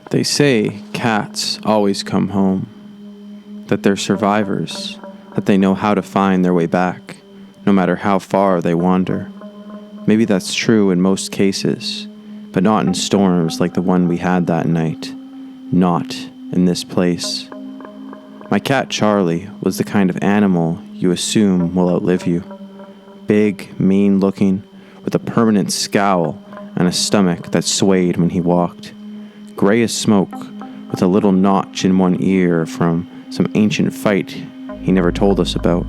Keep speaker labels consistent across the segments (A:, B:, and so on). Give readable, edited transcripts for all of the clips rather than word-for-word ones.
A: They say cats always come home, that they're survivors, that they know how to find their way back, no matter how far they wander. Maybe that's true in most cases, but not in storms like the one we had that night. Not in this place. My cat Charlie was the kind of animal you assume will outlive you. Big, mean-looking, with a permanent scowl and a stomach that swayed when he walked. Gray as smoke, with a little notch in one ear from some ancient fight he never told us about.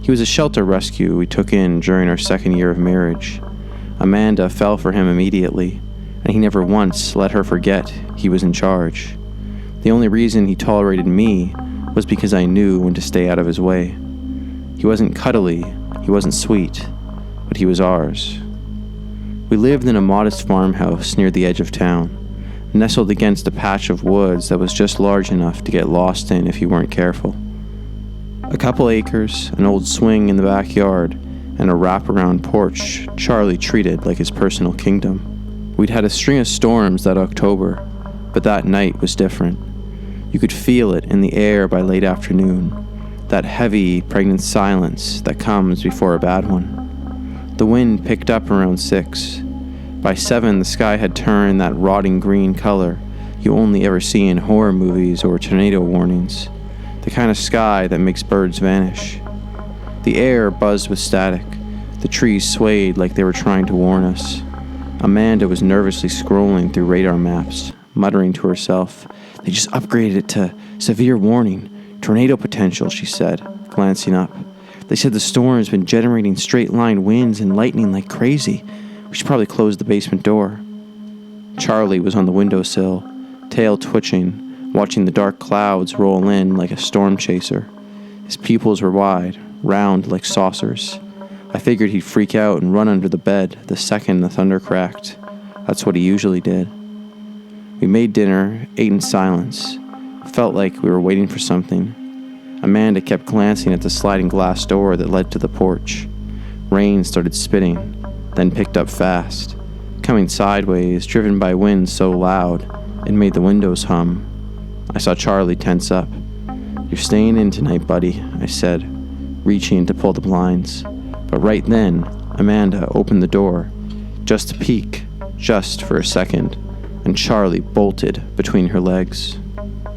A: He was a shelter rescue we took in during our second year of marriage. Amanda fell for him immediately, and he never once let her forget he was in charge. The only reason he tolerated me was because I knew when to stay out of his way. He wasn't cuddly, he wasn't sweet, but he was ours. We lived in a modest farmhouse near the edge of town, nestled against a patch of woods that was just large enough to get lost in if you weren't careful. A couple acres, an old swing in the backyard, and a wraparound porch Charlie treated like his personal kingdom. We'd had a string of storms that October, but that night was different. You could feel it in the air by late afternoon, that heavy, pregnant silence that comes before a bad one. The wind picked up around 6. By 7, the sky had turned that rotting green color you only ever see in horror movies or tornado warnings, the kind of sky that makes birds vanish. The air buzzed with static. The trees swayed like they were trying to warn us. Amanda was nervously scrolling through radar maps, muttering to herself. They just upgraded it to severe warning, tornado potential, she said, glancing up. They said the storm's been generating straight-line winds and lightning like crazy. We should probably close the basement door. Charlie was on the windowsill, tail twitching, watching the dark clouds roll in like a storm chaser. His pupils were wide, round like saucers. I figured he'd freak out and run under the bed the second the thunder cracked. That's what he usually did. We made dinner, ate in silence. Felt like we were waiting for something. Amanda kept glancing at the sliding glass door that led to the porch. Rain started spitting, then picked up fast, coming sideways, driven by wind so loud it made the windows hum. I saw Charlie tense up. You're staying in tonight, buddy, I said, reaching to pull the blinds. But right then, Amanda opened the door, just to peek, just for a second, and Charlie bolted between her legs.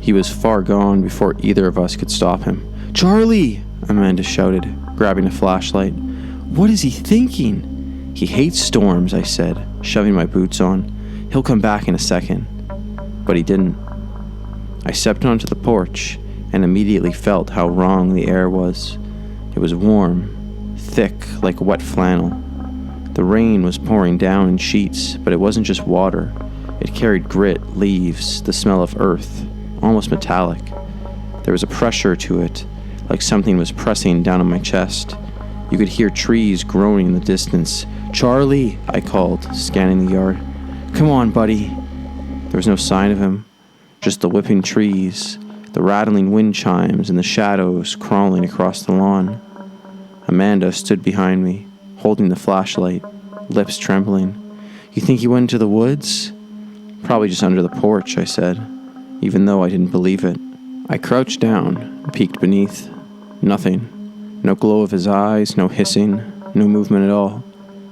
A: He was far gone before either of us could stop him. Charlie! Amanda shouted, grabbing a flashlight. What is he thinking? He hates storms, I said, shoving my boots on. He'll come back in a second. But he didn't. I stepped onto the porch and immediately felt how wrong the air was. It was warm, thick like wet flannel. The rain was pouring down in sheets, but it wasn't just water. It carried grit, leaves, the smell of earth, almost metallic. There was a pressure to it, like something was pressing down on my chest. You could hear trees groaning in the distance. Charlie, I called, scanning the yard. Come on, buddy. There was no sign of him, just the whipping trees, the rattling wind chimes, and the shadows crawling across the lawn. Amanda stood behind me, holding the flashlight, lips trembling. You think he went into the woods? Probably just under the porch, I said, even though I didn't believe it. I crouched down and peeked beneath. Nothing. No glow of his eyes, no hissing, no movement at all.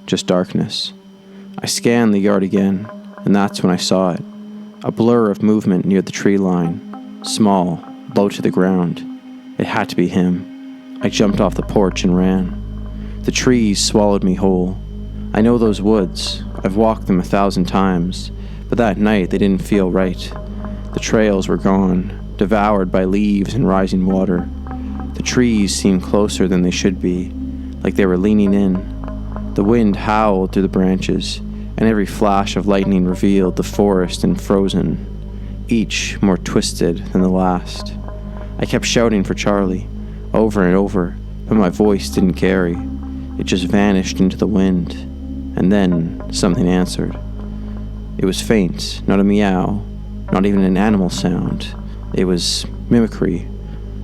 A: Just darkness. I scanned the yard again, and that's when I saw it. A blur of movement near the tree line. Small, low to the ground. It had to be him. I jumped off the porch and ran. The trees swallowed me whole. I know those woods. I've walked them 1,000 times, but that night they didn't feel right. The trails were gone, devoured by leaves and rising water. The trees seemed closer than they should be, like they were leaning in. The wind howled through the branches, and every flash of lightning revealed the forest and frozen, each more twisted than the last. I kept shouting for Charlie, over and over, but my voice didn't carry. It just vanished into the wind, and then something answered. It was faint, not a meow, not even an animal sound. It was mimicry,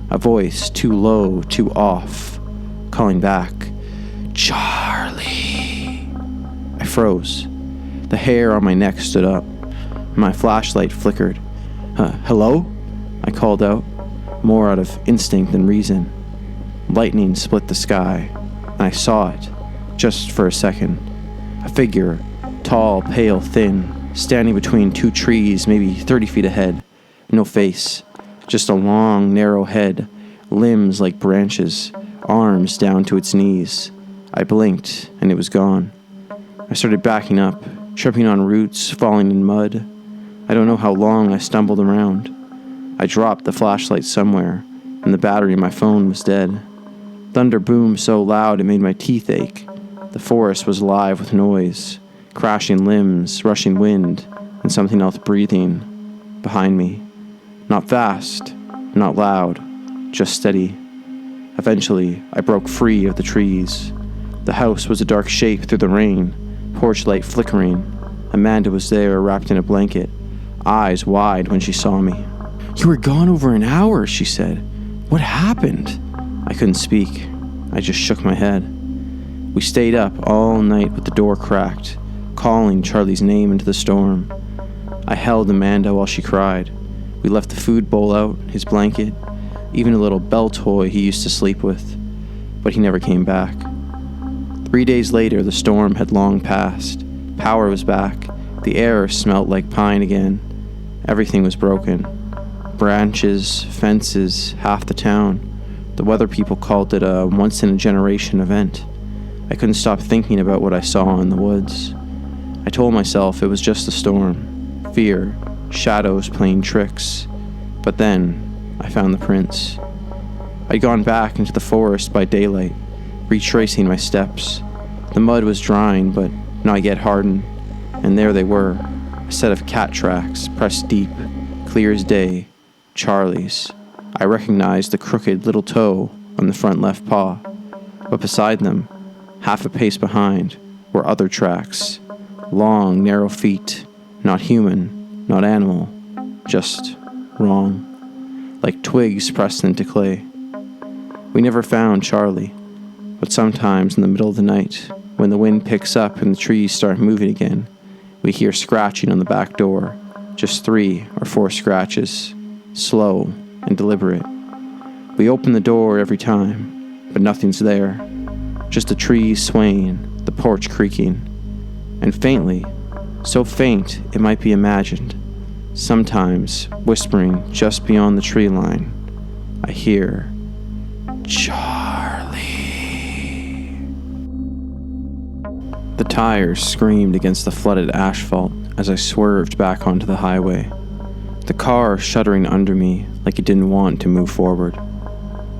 A: a voice too low, too off, calling back, Charlie. I froze. The hair on my neck stood up. My flashlight flickered. Hello? I called out, more out of instinct than reason. Lightning split the sky, and I saw it, just for a second. A figure, tall, pale, thin, standing between two trees, maybe 30 feet ahead. No face, just a long, narrow head, limbs like branches, arms down to its knees. I blinked, and it was gone. I started backing up, tripping on roots, falling in mud. I don't know how long I stumbled around. I dropped the flashlight somewhere, and the battery in my phone was dead. Thunder boomed so loud it made my teeth ache. The forest was alive with noise, crashing limbs, rushing wind, and something else breathing behind me. Not fast, not loud, just steady. Eventually, I broke free of the trees. The house was a dark shape through the rain, porch light flickering. Amanda was there, wrapped in a blanket, eyes wide when she saw me. "You were gone over an hour," she said. "What happened?" I couldn't speak. I just shook my head. We stayed up all night with the door cracked, calling Charlie's name into the storm. I held Amanda while she cried. We left the food bowl out, his blanket, even a little bell toy he used to sleep with, but he never came back. 3 days later, the storm had long passed. Power was back. The air smelt like pine again. Everything was broken. Branches, fences, half the town. The weather people called it a once-in-a-generation event. I couldn't stop thinking about what I saw in the woods. I told myself it was just a storm, fear, shadows playing tricks. But then, I found the prints. I'd gone back into the forest by daylight, retracing my steps. The mud was drying, but not yet hardened, and there they were, a set of cat tracks pressed deep, clear as day, Charlie's. I recognized the crooked little toe on the front left paw, but beside them, half a pace behind, were other tracks. Long, narrow feet, not human, not animal, just wrong, like twigs pressed into clay. We never found Charlie, but sometimes in the middle of the night, when the wind picks up and the trees start moving again, we hear scratching on the back door, just 3 or 4 scratches, slow and deliberate. We open the door every time, but nothing's there, just the trees swaying, the porch creaking, and faintly, so faint it might be imagined, sometimes whispering just beyond the tree line, I hear, "Charlie." The tires screamed against the flooded asphalt as I swerved back onto the highway, the car shuddering under me like it didn't want to move forward.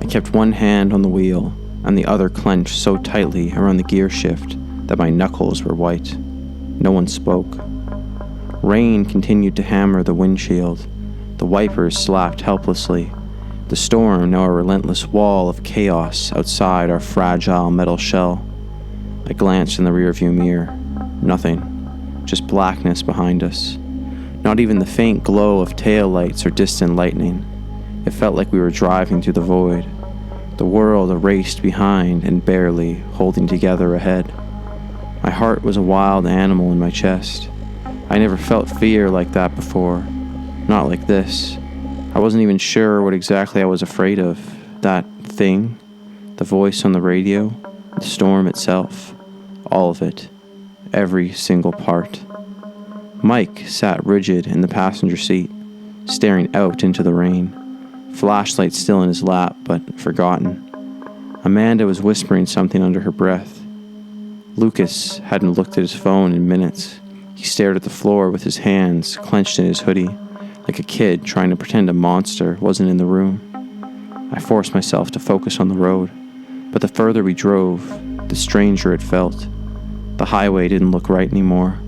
A: I kept one hand on the wheel and the other clenched so tightly around the gear shift that my knuckles were white. No one spoke. Rain continued to hammer the windshield. The wipers slapped helplessly. The storm now a relentless wall of chaos outside our fragile metal shell. I glanced in the rearview mirror. Nothing. Just blackness behind us. Not even the faint glow of taillights or distant lightning. It felt like we were driving through the void. The world erased behind and barely holding together ahead. My heart was a wild animal in my chest. I never felt fear like that before. Not like this. I wasn't even sure what exactly I was afraid of. That thing, the voice on the radio, the storm itself, all of it, every single part. Mike sat rigid in the passenger seat, staring out into the rain, flashlight still in his lap, but forgotten. Amanda was whispering something under her breath. Lucas hadn't looked at his phone in minutes. He stared at the floor with his hands clenched in his hoodie, like a kid trying to pretend a monster wasn't in the room. I forced myself to focus on the road, but the further we drove, the stranger it felt. The highway didn't look right anymore.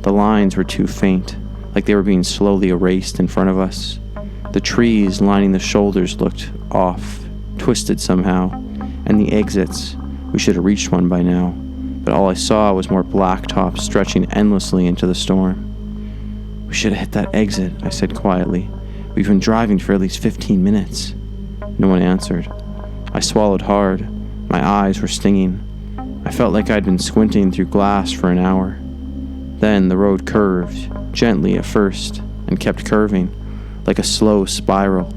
A: The lines were too faint, like they were being slowly erased in front of us. The trees lining the shoulders looked off, twisted somehow, and the exits, we should have reached one by now, but all I saw was more blacktop stretching endlessly into the storm. "We should have hit that exit," I said quietly. "We've been driving for at least 15 minutes. No one answered. I swallowed hard. My eyes were stinging. I felt like I'd been squinting through glass for an hour. Then the road curved, gently at first, and kept curving, like a slow spiral.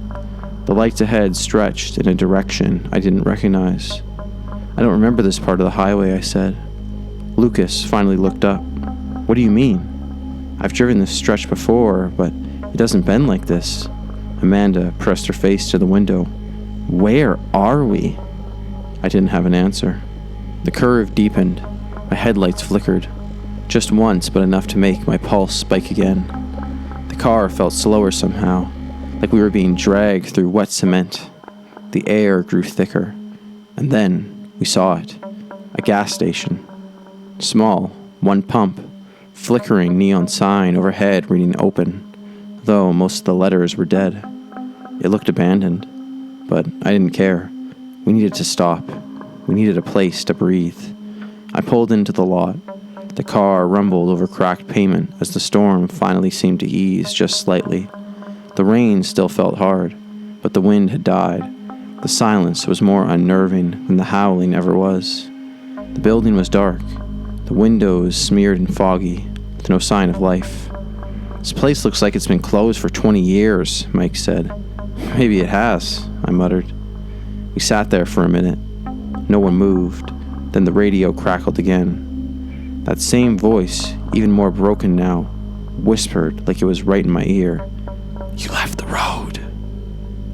A: The lights ahead stretched in a direction I didn't recognize. "I don't remember this part of the highway," I said. Lucas finally looked up. "What do you mean?" "I've driven this stretch before, but it doesn't bend like this." Amanda pressed her face to the window. "Where are we?" I didn't have an answer. The curve deepened. My headlights flickered. Just once, but enough to make my pulse spike again. The car felt slower somehow, like we were being dragged through wet cement. The air grew thicker. And then we saw it. A gas station. Small, one pump, flickering neon sign overhead reading open, though most of the letters were dead. It looked abandoned, but I didn't care. We needed to stop. We needed a place to breathe. I pulled into the lot. The car rumbled over cracked pavement as the storm finally seemed to ease just slightly. The rain still felt hard, but the wind had died. The silence was more unnerving than the howling ever was. The building was dark, the windows smeared and foggy, with no sign of life. "This place looks like it's been closed for 20 years, Mike said. "Maybe it has," I muttered. We sat there for a minute. No one moved. Then the radio crackled again. That same voice, even more broken now, whispered like it was right in my ear. "You left the road."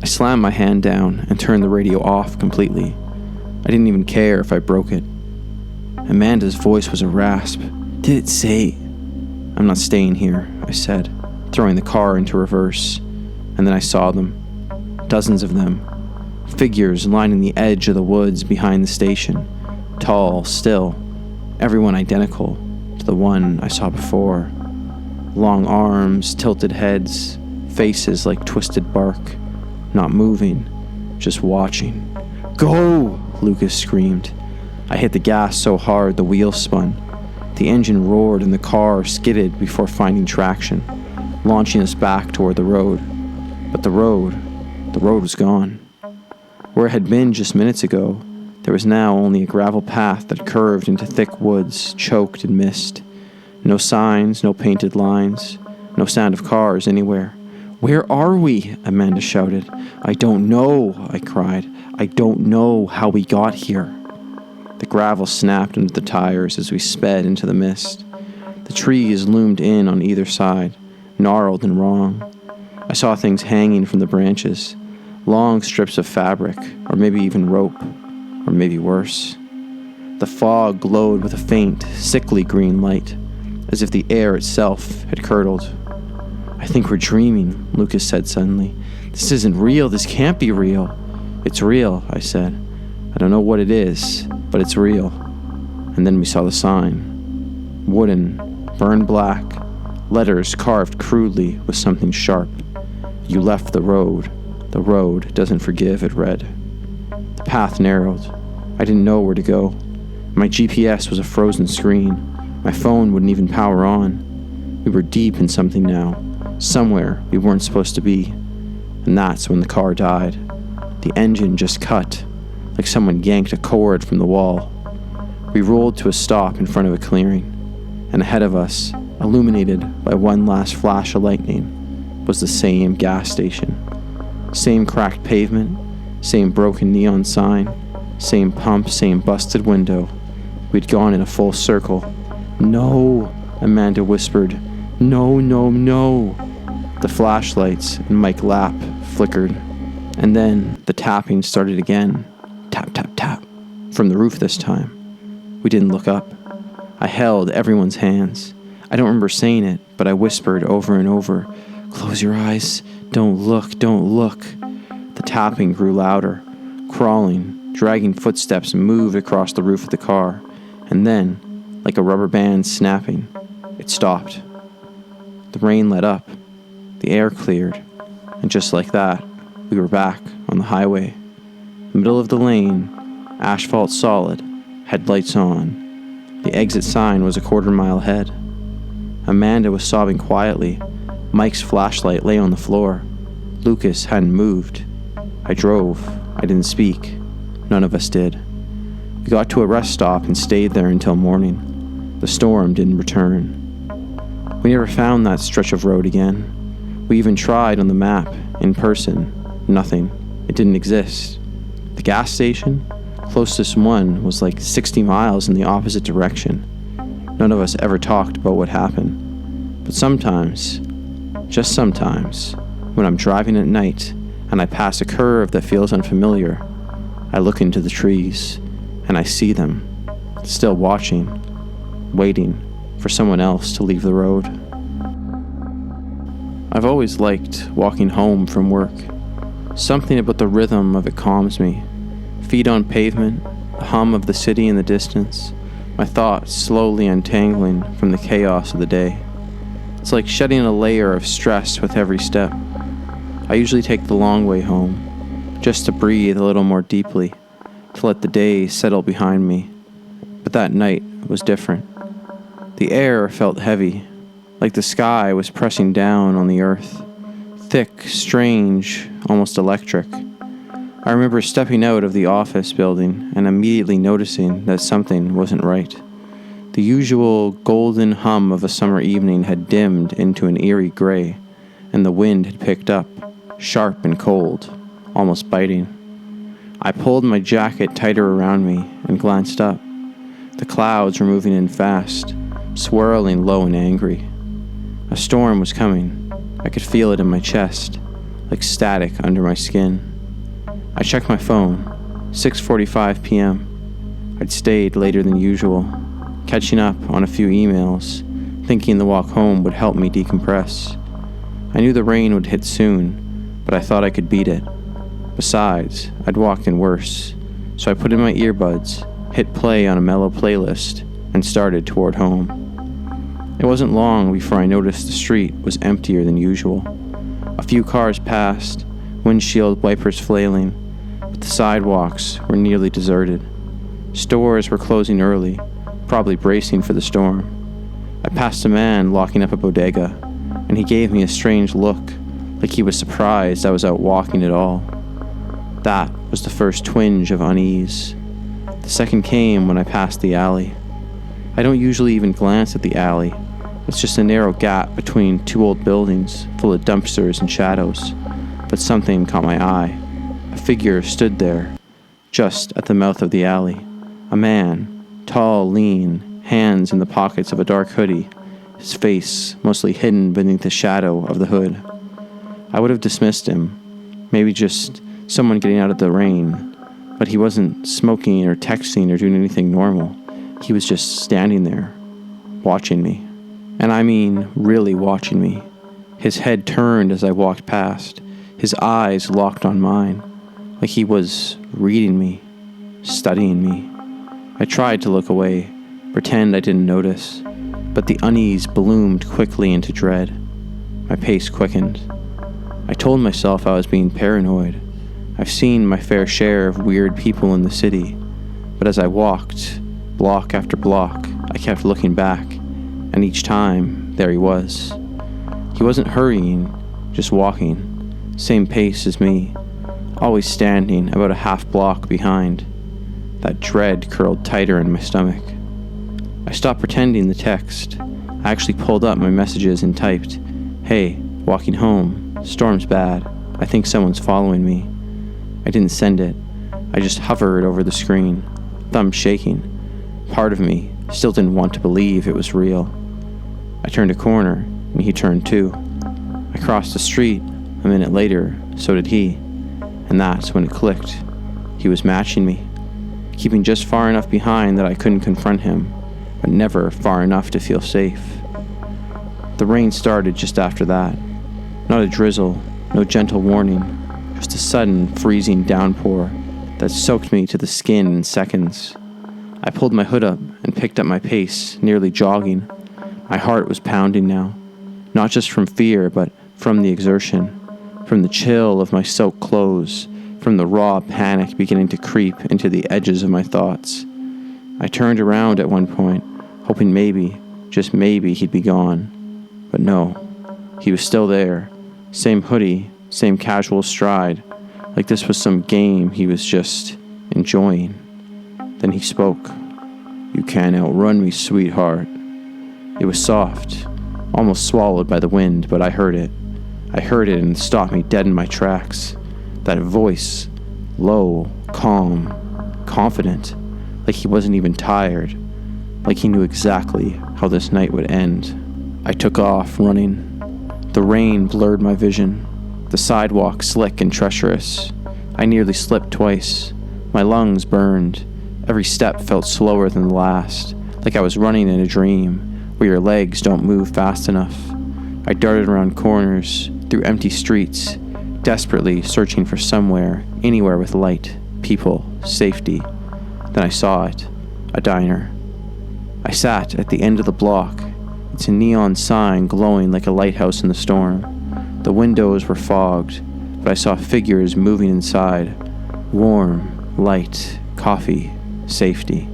A: I slammed my hand down and turned the radio off completely. I didn't even care if I broke it. Amanda's voice was a rasp. "Did it say?" "I'm not staying here," I said, throwing the car into reverse. And then I saw them. Dozens of them. Figures lining the edge of the woods behind the station. Tall, still. Everyone identical to the one I saw before. Long arms, tilted heads, faces like twisted bark. Not moving, just watching. "Go!" Lucas screamed. I hit the gas so hard the wheels spun. The engine roared and the car skidded before finding traction, launching us back toward the road. But the road was gone. Where it had been just minutes ago, there was now only a gravel path that curved into thick woods, choked in mist. No signs, no painted lines, no sound of cars anywhere. "Where are we?" Amanda shouted. "I don't know," I cried. "I don't know how we got here." The gravel snapped under the tires as we sped into the mist. The trees loomed in on either side, gnarled and wrong. I saw things hanging from the branches, long strips of fabric, or maybe even rope, or maybe worse. The fog glowed with a faint, sickly green light, as if the air itself had curdled. "I think we're dreaming," Lucas said suddenly. "This isn't real. This can't be real." "It's real," I said. "I don't know what it is, but it's real." And then we saw the sign. Wooden, burned black, letters carved crudely with something sharp. "You left the road. The road doesn't forgive," it read. The path narrowed. I didn't know where to go. My GPS was a frozen screen. My phone wouldn't even power on. We were deep in something now, somewhere we weren't supposed to be. And that's when the car died. The engine just cut, like someone yanked a cord from the wall. We rolled to a stop in front of a clearing, and ahead of us, illuminated by one last flash of lightning, was the same gas station. Same cracked pavement, same broken neon sign, same pump, same busted window. We'd gone in a full circle. "No," Amanda whispered. "No, no, no." The flashlights in Mike's lap flickered. And then the tapping started again. Tap, tap, tap. From the roof this time. We didn't look up. I held everyone's hands. I don't remember saying it, but I whispered over and over, "Close your eyes. Don't look, don't look." The tapping grew louder. Crawling, dragging footsteps moved across the roof of the car. And then, like a rubber band snapping, it stopped. The rain let up. The air cleared. And just like that, we were back on the highway. Middle of the lane, asphalt solid, headlights on. The exit sign was a quarter-mile ahead. Amanda was sobbing quietly. Mike's flashlight lay on the floor. Lucas hadn't moved. I drove. I didn't speak. None of us did. We got to a rest stop and stayed there until morning. The storm didn't return. We never found that stretch of road again. We even tried on the map, in person. Nothing. It didn't exist. The gas station, closest one, was like 60 miles in the opposite direction. None of us ever talked about what happened. But sometimes, just sometimes, when I'm driving at night and I pass a curve that feels unfamiliar, I look into the trees and I see them, still watching, waiting for someone else to leave the road. I've always liked walking home from work. Something about the rhythm of it calms me. Feet on pavement, the hum of the city in the distance, my thoughts slowly untangling from the chaos of the day. It's like shedding a layer of stress with every step. I usually take the long way home, just to breathe a little more deeply, to let the day settle behind me. But that night was different. The air felt heavy, like the sky was pressing down on the earth. Thick, strange, almost electric. I remember stepping out of the office building and immediately noticing that something wasn't right. The usual golden hum of a summer evening had dimmed into an eerie gray, and the wind had picked up, sharp and cold, almost biting. I pulled my jacket tighter around me and glanced up. The clouds were moving in fast, swirling low and angry. A storm was coming. I could feel it in my chest, like static under my skin. I checked my phone, 6:45 p.m. I'd stayed later than usual, catching up on a few emails, thinking the walk home would help me decompress. I knew the rain would hit soon, but I thought I could beat it. Besides, I'd walked in worse, so I put in my earbuds, hit play on a mellow playlist, and started toward home. It wasn't long before I noticed the street was emptier than usual. A few cars passed, windshield wipers flailing, but the sidewalks were nearly deserted. Stores were closing early, probably bracing for the storm. I passed a man locking up a bodega, and he gave me a strange look, like he was surprised I was out walking at all. That was the first twinge of unease. The second came when I passed the alley. I don't usually even glance at the alley. It's just a narrow gap between two old buildings full of dumpsters and shadows. But something caught my eye. A figure stood there, just at the mouth of the alley. A man, tall, lean, hands in the pockets of a dark hoodie, his face mostly hidden beneath the shadow of the hood. I would have dismissed him, maybe just someone getting out of the rain, but he wasn't smoking or texting or doing anything normal. He was just standing there, watching me. And I mean really watching me. His head turned as I walked past, his eyes locked on mine, like he was reading me, studying me. I tried to look away, pretend I didn't notice, but the unease bloomed quickly into dread. My pace quickened. I told myself I was being paranoid. I've seen my fair share of weird people in the city, but as I walked, block after block, I kept looking back, and each time, there he was. He wasn't hurrying, just walking, same pace as me, always standing about a half block behind. That dread curled tighter in my stomach. I stopped pretending the text. I actually pulled up my messages and typed, "Hey, walking home, storm's bad, I think someone's following me." I didn't send it. I just hovered over the screen, thumb shaking. Part of me still didn't want to believe it was real. I turned a corner, and he turned too. I crossed the street. A minute later, so did he. And that's when it clicked. He was matching me, keeping just far enough behind that I couldn't confront him, but never far enough to feel safe. The rain started just after that. Not a drizzle, no gentle warning, just a sudden freezing downpour that soaked me to the skin in seconds. I pulled my hood up and picked up my pace, nearly jogging. My heart was pounding now, not just from fear, but from the exertion, from the chill of my soaked clothes, from the raw panic beginning to creep into the edges of my thoughts. I turned around at one point, hoping maybe, just maybe, he'd be gone. But no, he was still there, same hoodie, same casual stride, like this was some game he was just enjoying. Then he spoke. "You can't outrun me, sweetheart." It was soft, almost swallowed by the wind, but I heard it. I heard it and it stopped me dead in my tracks. That voice, low, calm, confident, like he wasn't even tired, like he knew exactly how this night would end. I took off, running. The rain blurred my vision, the sidewalk slick and treacherous. I nearly slipped twice. My lungs burned. Every step felt slower than the last, like I was running in a dream, where your legs don't move fast enough. I darted around corners, through empty streets, desperately searching for somewhere, anywhere with light, people, safety. Then I saw it, a diner. I sat at the end of the block, its neon sign glowing like a lighthouse in the storm. The windows were fogged, but I saw figures moving inside. Warm, light, coffee, safety.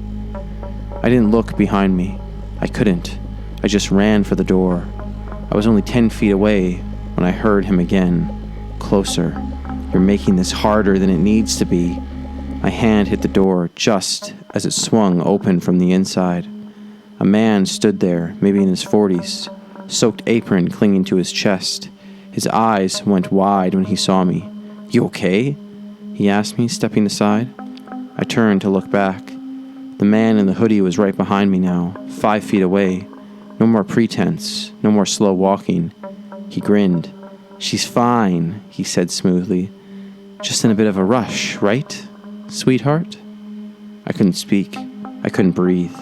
A: I didn't look behind me. I couldn't. I just ran for the door. I was only 10 feet away when I heard him again. Closer. You're making this harder than it needs to be. My hand hit the door just as it swung open from the inside. A man stood there, maybe in his 40s, soaked apron clinging to his chest. His eyes went wide when he saw me. "You okay?" he asked me, stepping aside. I turned to look back. The man in the hoodie was right behind me now, 5 feet away. No more pretense, no more slow walking. He grinned. "She's fine," he said smoothly. "Just in a bit of a rush, right, sweetheart?" I couldn't speak. I couldn't breathe.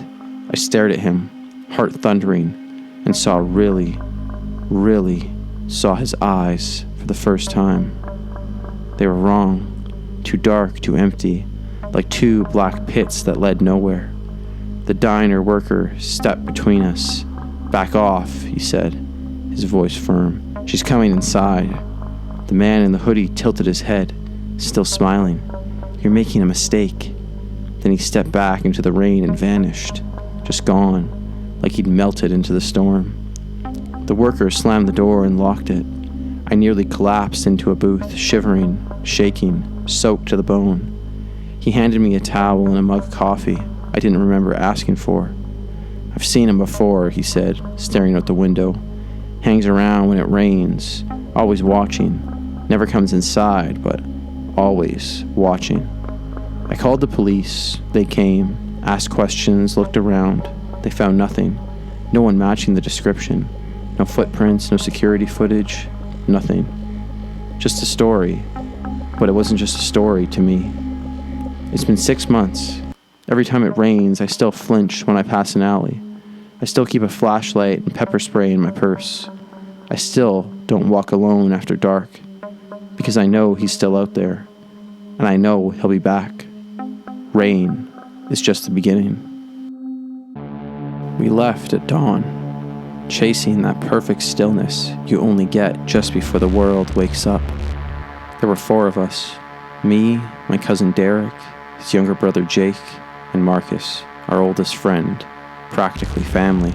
A: I stared at him, heart thundering, and really saw his eyes for the first time. They were wrong. Too dark, too empty, like two black pits that led nowhere. The diner worker stepped between us. "Back off," he said, his voice firm. "She's coming inside." The man in the hoodie tilted his head, still smiling. "You're making a mistake." Then he stepped back into the rain and vanished, just gone, like he'd melted into the storm. The worker slammed the door and locked it. I nearly collapsed into a booth, shivering, shaking, soaked to the bone. He handed me a towel and a mug of coffee I didn't remember asking for. "I've seen him before," he said, staring out the window. "Hangs around when it rains, always watching. Never comes inside, but always watching." I called the police. They came, asked questions, looked around. They found nothing. No one matching the description. No footprints, no security footage, nothing. Just a story. But it wasn't just a story to me. It's been 6 months. Every time it rains, I still flinch when I pass an alley. I still keep a flashlight and pepper spray in my purse. I still don't walk alone after dark, because I know he's still out there, and I know he'll be back. Rain is just the beginning. We left at dawn, chasing that perfect stillness you only get just before the world wakes up. There were 4 of us, me, my cousin Derek, his younger brother Jake, and Marcus, our oldest friend, practically family.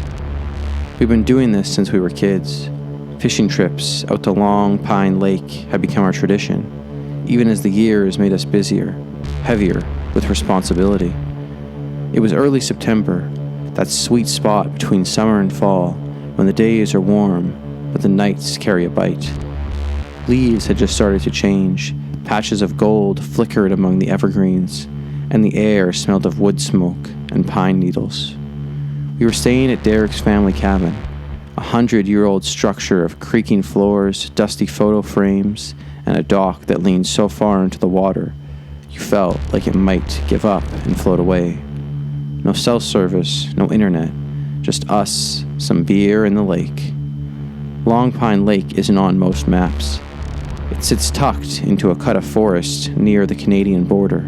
A: We've been doing this since we were kids. Fishing trips out to Long Pine Lake had become our tradition, even as the years made us busier, heavier with responsibility. It was early September, that sweet spot between summer and fall, when the days are warm, but the nights carry a bite. Leaves had just started to change. Patches of gold flickered among the evergreens, and the air smelled of wood smoke and pine needles. We were staying at Derek's family cabin, a 100-year-old structure of creaking floors, dusty photo frames, and a dock that leaned so far into the water you felt like it might give up and float away. No cell service, no internet, just us, some beer, and the lake. Long Pine Lake isn't on most maps. It sits tucked into a cut of forest near the Canadian border,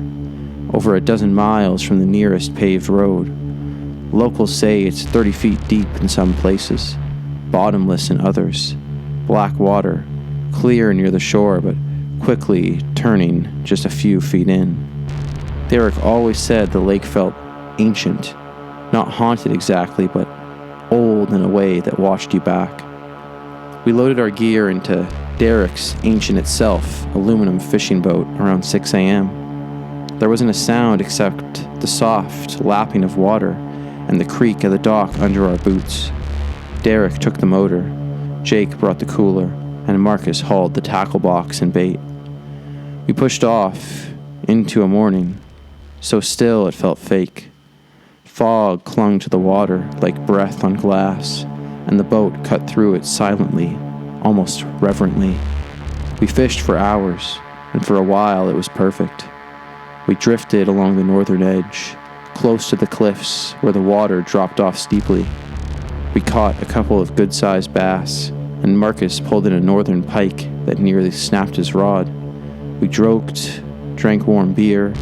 A: over a dozen miles from the nearest paved road. Locals say it's 30 feet deep in some places, bottomless in others. Black water, clear near the shore, but quickly turning just a few feet in. Derek always said the lake felt ancient, not haunted exactly, but old in a way that washed you back. We loaded our gear into Derek's ancient itself aluminum fishing boat around 6 a.m. There wasn't a sound except the soft lapping of water and the creak of the dock under our boots. Derek took the motor, Jake brought the cooler, and Marcus hauled the tackle box and bait. We pushed off into a morning, so still it felt fake. Fog clung to the water like breath on glass, and the boat cut through it silently, almost reverently. We fished for hours, and for a while it was perfect. We drifted along the northern edge, close to the cliffs where the water dropped off steeply. We caught a couple of good-sized bass, and Marcus pulled in a northern pike that nearly snapped his rod. We joked, drank warm beer,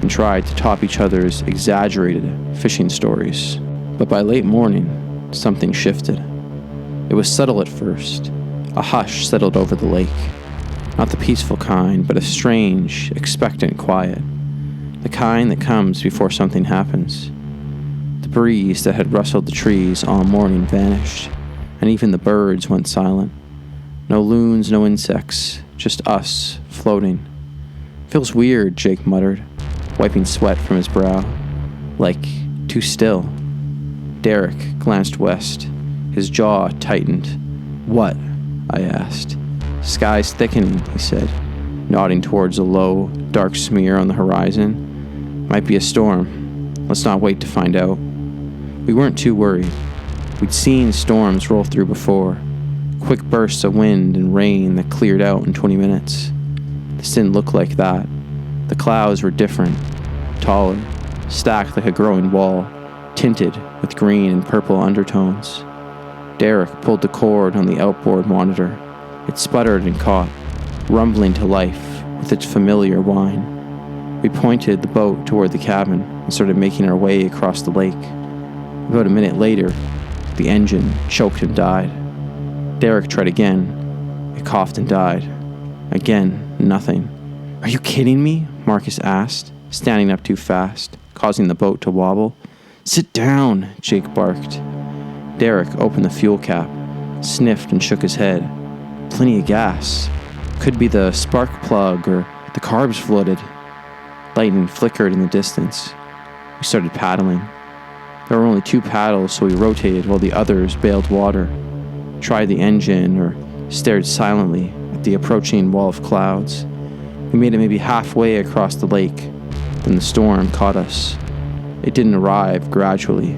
A: and tried to top each other's exaggerated fishing stories. But by late morning, something shifted. It was subtle at first. A hush settled over the lake. Not the peaceful kind, but a strange, expectant quiet. The kind that comes before something happens. The breeze that had rustled the trees all morning vanished, and even the birds went silent. No loons, no insects, just us, floating. "Feels weird," Jake muttered, wiping sweat from his brow. "Like, too still." Derek glanced west. His jaw tightened. "What?" I asked. "Sky's thickening," he said, nodding towards a low, dark smear on the horizon. "Might be a storm. Let's not wait to find out." We weren't too worried. We'd seen storms roll through before. Quick bursts of wind and rain that cleared out in 20 minutes. This didn't look like that. The clouds were different, taller, stacked like a growing wall, tinted with green and purple undertones. Derek pulled the cord on the outboard monitor. It sputtered and caught, rumbling to life with its familiar whine. We pointed the boat toward the cabin and started making our way across the lake. About a minute later, the engine choked and died. Derek tried again. It coughed and died. Again, nothing. "Are you kidding me?" Marcus asked, standing up too fast, causing the boat to wobble. "Sit down," Jake barked. Derek opened the fuel cap, sniffed and shook his head. "Plenty of gas. Could be the spark plug or the carbs flooded." Lightning flickered in the distance. We started paddling. There were only 2 paddles, so we rotated while the others bailed water, tried the engine, or stared silently at the approaching wall of clouds. We made it maybe halfway across the lake. Then the storm caught us. It didn't arrive gradually.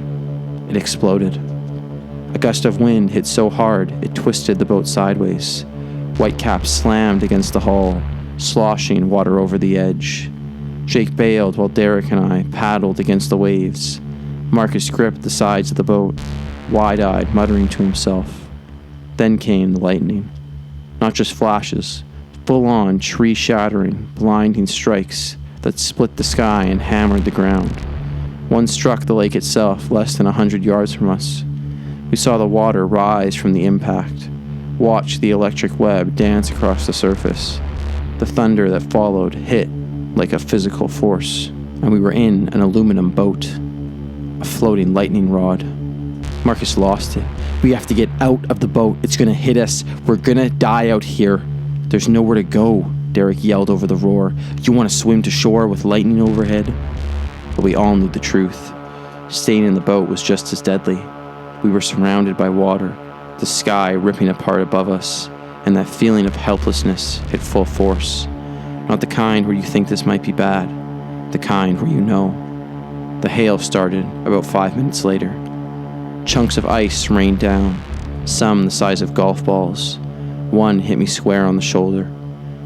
A: It exploded. A gust of wind hit so hard it twisted the boat sideways. Whitecaps slammed against the hull, sloshing water over the edge. Jake bailed while Derek and I paddled against the waves. Marcus gripped the sides of the boat, wide-eyed, muttering to himself. Then came the lightning. Not just flashes, full-on, tree-shattering, blinding strikes that split the sky and hammered the ground. One struck the lake itself less than 100 yards from us. We saw the water rise from the impact, watched the electric web dance across the surface. The thunder that followed hit like a physical force, and we were in an aluminum boat, a floating lightning rod. Marcus lost it. "We have to get out of the boat. It's gonna hit us. We're gonna die out here." "There's nowhere to go," Derek yelled over the roar. "You want to swim to shore with lightning overhead?" But we all knew the truth. Staying in the boat was just as deadly. We were surrounded by water, the sky ripping apart above us, and that feeling of helplessness hit full force. Not the kind where you think this might be bad, the kind where you know. The hail started about 5 minutes later. Chunks of ice rained down, some the size of golf balls. One hit me square on the shoulder.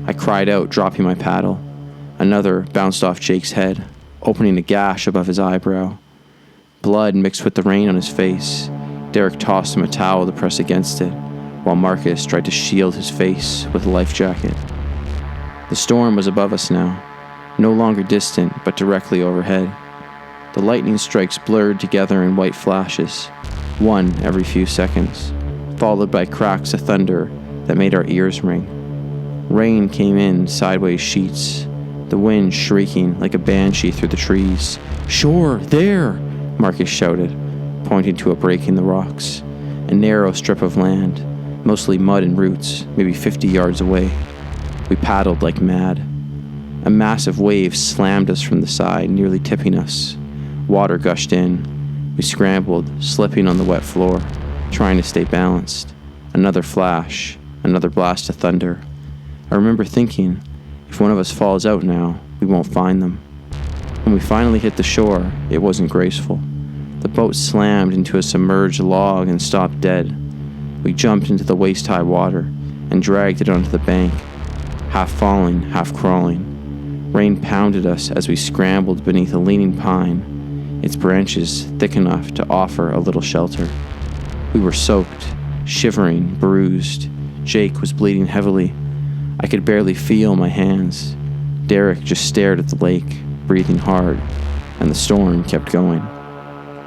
A: I cried out, dropping my paddle. Another bounced off Jake's head, opening a gash above his eyebrow. Blood mixed with the rain on his face. Derek tossed him a towel to press against it, while Marcus tried to shield his face with a life jacket. The storm was above us now, no longer distant, but directly overhead. The lightning strikes blurred together in white flashes, one every few seconds, followed by cracks of thunder that made our ears ring. Rain came in sideways sheets, the wind shrieking like a banshee through the trees. "Shore, there!" Marcus shouted, pointing to a break in the rocks, a narrow strip of land, mostly mud and roots, maybe 50 yards away. We paddled like mad. A massive wave slammed us from the side, nearly tipping us. Water gushed in. We scrambled, slipping on the wet floor. trying to stay balanced. Another flash, another blast of thunder. I remember thinking, if one of us falls out now, we won't find them. When we finally hit the shore, it wasn't graceful. The boat slammed into a submerged log and stopped dead. We jumped into the waist-high water and dragged it onto the bank, half falling, half crawling. Rain pounded us as we scrambled beneath a leaning pine, its branches thick enough to offer a little shelter. We were soaked, shivering, bruised. Jake was bleeding heavily. I could barely feel my hands. Derek just stared at the lake, breathing hard, and the storm kept going.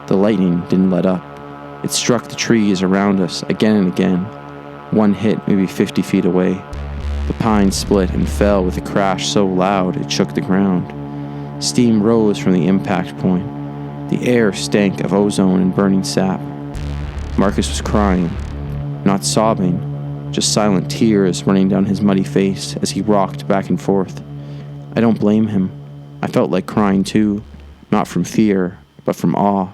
A: The lightning didn't let up. It struck the trees around us again and again. One hit maybe 50 feet away. The pine split and fell with a crash so loud it shook the ground. Steam rose from the impact point. The air stank of ozone and burning sap. Marcus was crying, not sobbing, just silent tears running down his muddy face as he rocked back and forth. I don't blame him. I felt like crying too, not from fear, but from awe.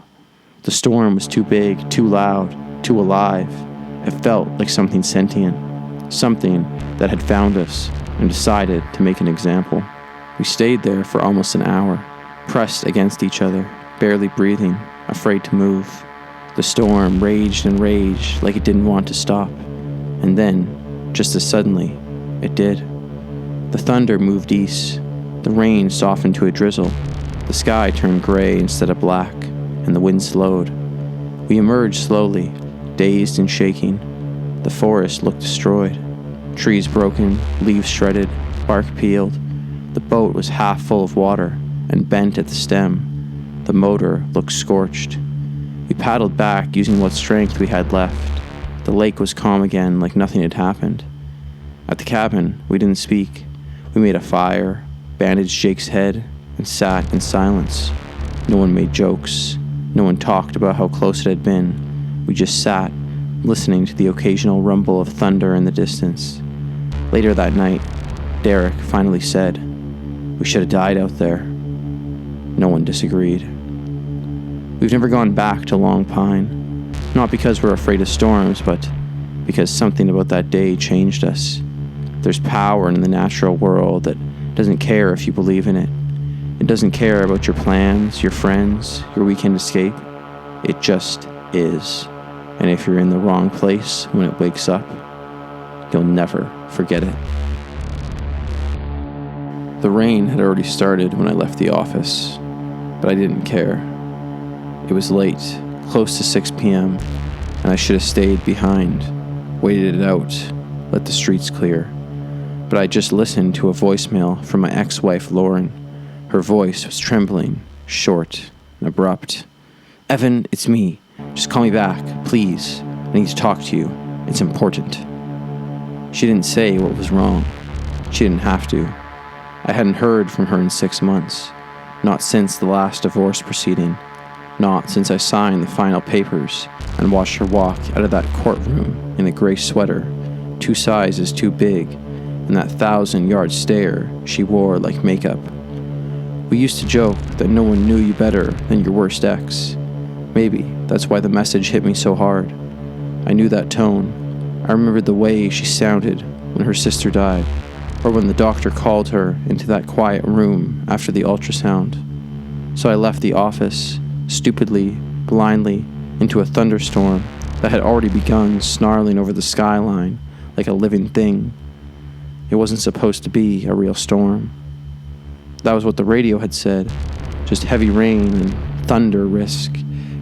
A: The storm was too big, too loud, too alive. It felt like something sentient, something that had found us and decided to make an example. We stayed there for almost an hour, pressed against each other, barely breathing, afraid to move. The storm raged and raged like it didn't want to stop. And then, just as suddenly, it did. The thunder moved east. The rain softened to a drizzle. The sky turned gray instead of black, and the wind slowed. We emerged slowly, dazed and shaking. The forest looked destroyed. Trees broken, leaves shredded, bark peeled. The boat was half full of water and bent at the stem. The motor looked scorched. We paddled back using what strength we had left. The lake was calm again, like nothing had happened. At the cabin, we didn't speak. We made a fire, bandaged Jake's head, and sat in silence. No one made jokes. No one talked about how close it had been. We just sat, listening to the occasional rumble of thunder in the distance. Later that night, Derek finally said, "We should have died out there." No one disagreed. We've never gone back to Long Pine, not because we're afraid of storms, but because something about that day changed us. There's power in the natural world that doesn't care if you believe in it. It doesn't care about your plans, your friends, your weekend escape. It just is. And if you're in the wrong place when it wakes up, you'll never forget it. The rain had already started when I left the office, but I didn't care. It was late, close to 6 p.m., and I should have stayed behind, waited it out, let the streets clear. But I just listened to a voicemail from my ex-wife, Lauren. Her voice was trembling, short, and abrupt. "Evan, it's me. Just call me back, please. I need to talk to you. It's important." She didn't say what was wrong. She didn't have to. I hadn't heard from her in 6 months. Not since the last divorce proceeding. Not since I signed the final papers and watched her walk out of that courtroom in a gray sweater, 2 sizes too big, and that 1,000-yard stare she wore like makeup. We used to joke that no one knew you better than your worst ex. Maybe that's why the message hit me so hard. I knew that tone. I remembered the way she sounded when her sister died, or when the doctor called her into that quiet room after the ultrasound. So I left the office, stupidly, blindly, into a thunderstorm that had already begun snarling over the skyline like a living thing. It wasn't supposed to be a real storm. That was what the radio had said, just heavy rain and thunder risk,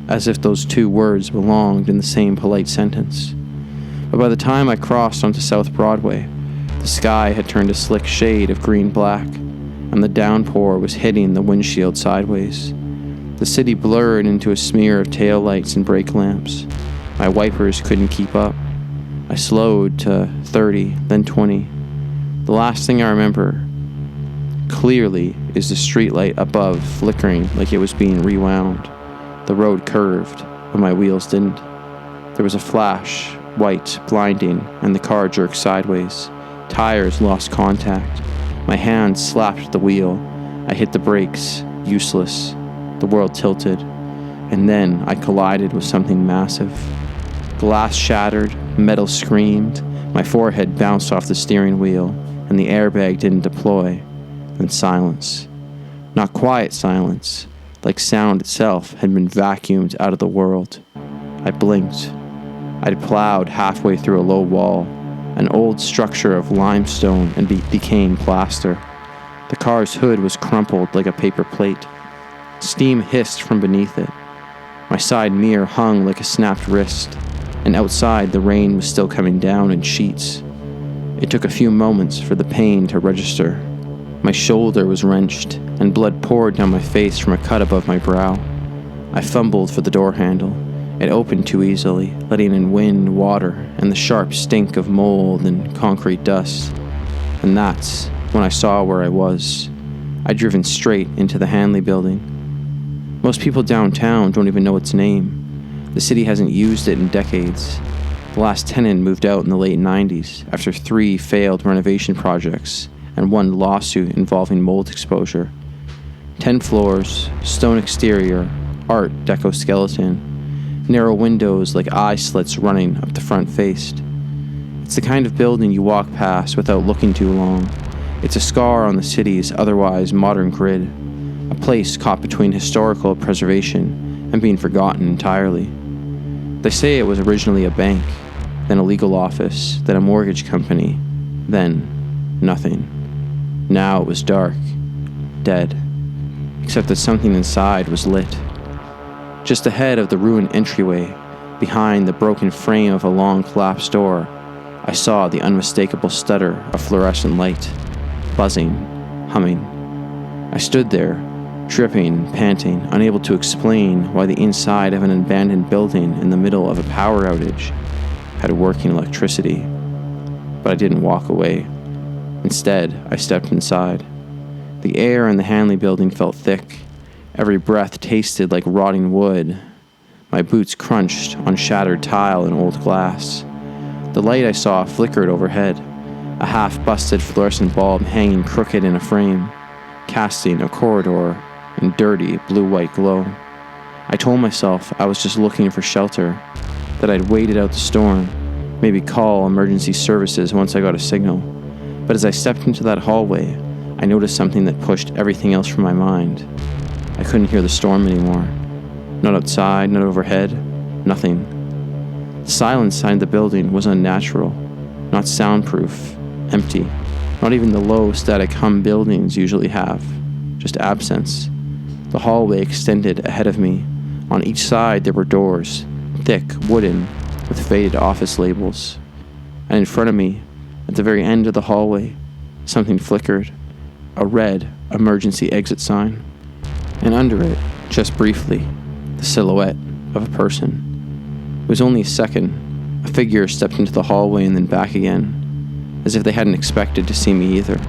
A: as if those 2 words belonged in the same polite sentence. But by the time I crossed onto South Broadway, the sky had turned a slick shade of green-black, and the downpour was hitting the windshield sideways. The city blurred into a smear of taillights and brake lamps. My wipers couldn't keep up. I slowed to 30, then 20. The last thing I remember clearly is the streetlight above flickering like it was being rewound. The road curved, but my wheels didn't. There was a flash, white, blinding, and the car jerked sideways. Tires lost contact. My hand slapped the wheel. I hit the brakes, useless. The world tilted, and then I collided with something massive. Glass shattered, metal screamed, my forehead bounced off the steering wheel, and the airbag didn't deploy. Then silence. Not quiet silence, like sound itself had been vacuumed out of the world. I blinked. I'd plowed halfway through a low wall, an old structure of limestone and decaying plaster. The car's hood was crumpled like a paper plate. Steam hissed from beneath it. My side mirror hung like a snapped wrist, and outside the rain was still coming down in sheets. It took a few moments for the pain to register. My shoulder was wrenched, and blood poured down my face from a cut above my brow. I fumbled for the door handle. It opened too easily, letting in wind, water, and the sharp stink of mold and concrete dust. And that's when I saw where I was. I'd driven straight into the Hanley building. Most people downtown don't even know its name. The city hasn't used it in decades. The last tenant moved out in the late 90s after 3 failed renovation projects and 1 lawsuit involving mold exposure. 10 floors, stone exterior, art deco skeleton, narrow windows like eye slits running up the front face. It's the kind of building you walk past without looking too long. It's a scar on the city's otherwise modern grid, a place caught between historical preservation and being forgotten entirely. They say it was originally a bank, then a legal office, then a mortgage company, then nothing. Now it was dark, dead, except that something inside was lit. Just ahead of the ruined entryway, behind the broken frame of a long collapsed door, I saw the unmistakable stutter of fluorescent light, buzzing, humming. I stood there, dripping, panting, unable to explain why the inside of an abandoned building in the middle of a power outage had working electricity. But I didn't walk away. Instead, I stepped inside. The air in the Hanley building felt thick. Every breath tasted like rotting wood. My boots crunched on shattered tile and old glass. The light I saw flickered overhead, a half-busted fluorescent bulb hanging crooked in a frame, casting a corridor in dirty blue-white glow. I told myself I was just looking for shelter, that I'd waited out the storm, maybe call emergency services once I got a signal. But as I stepped into that hallway, I noticed something that pushed everything else from my mind. I couldn't hear the storm anymore. Not outside, not overhead, nothing. The silence inside the building was unnatural, not soundproof, empty. Not even the low static hum buildings usually have, just absence. The hallway extended ahead of me. On each side there were doors, thick, wooden, with faded office labels. And in front of me, at the very end of the hallway, something flickered, a red emergency exit sign. And under it, just briefly, the silhouette of a person. It was only a second. A figure stepped into the hallway and then back again, as if they hadn't expected to see me either.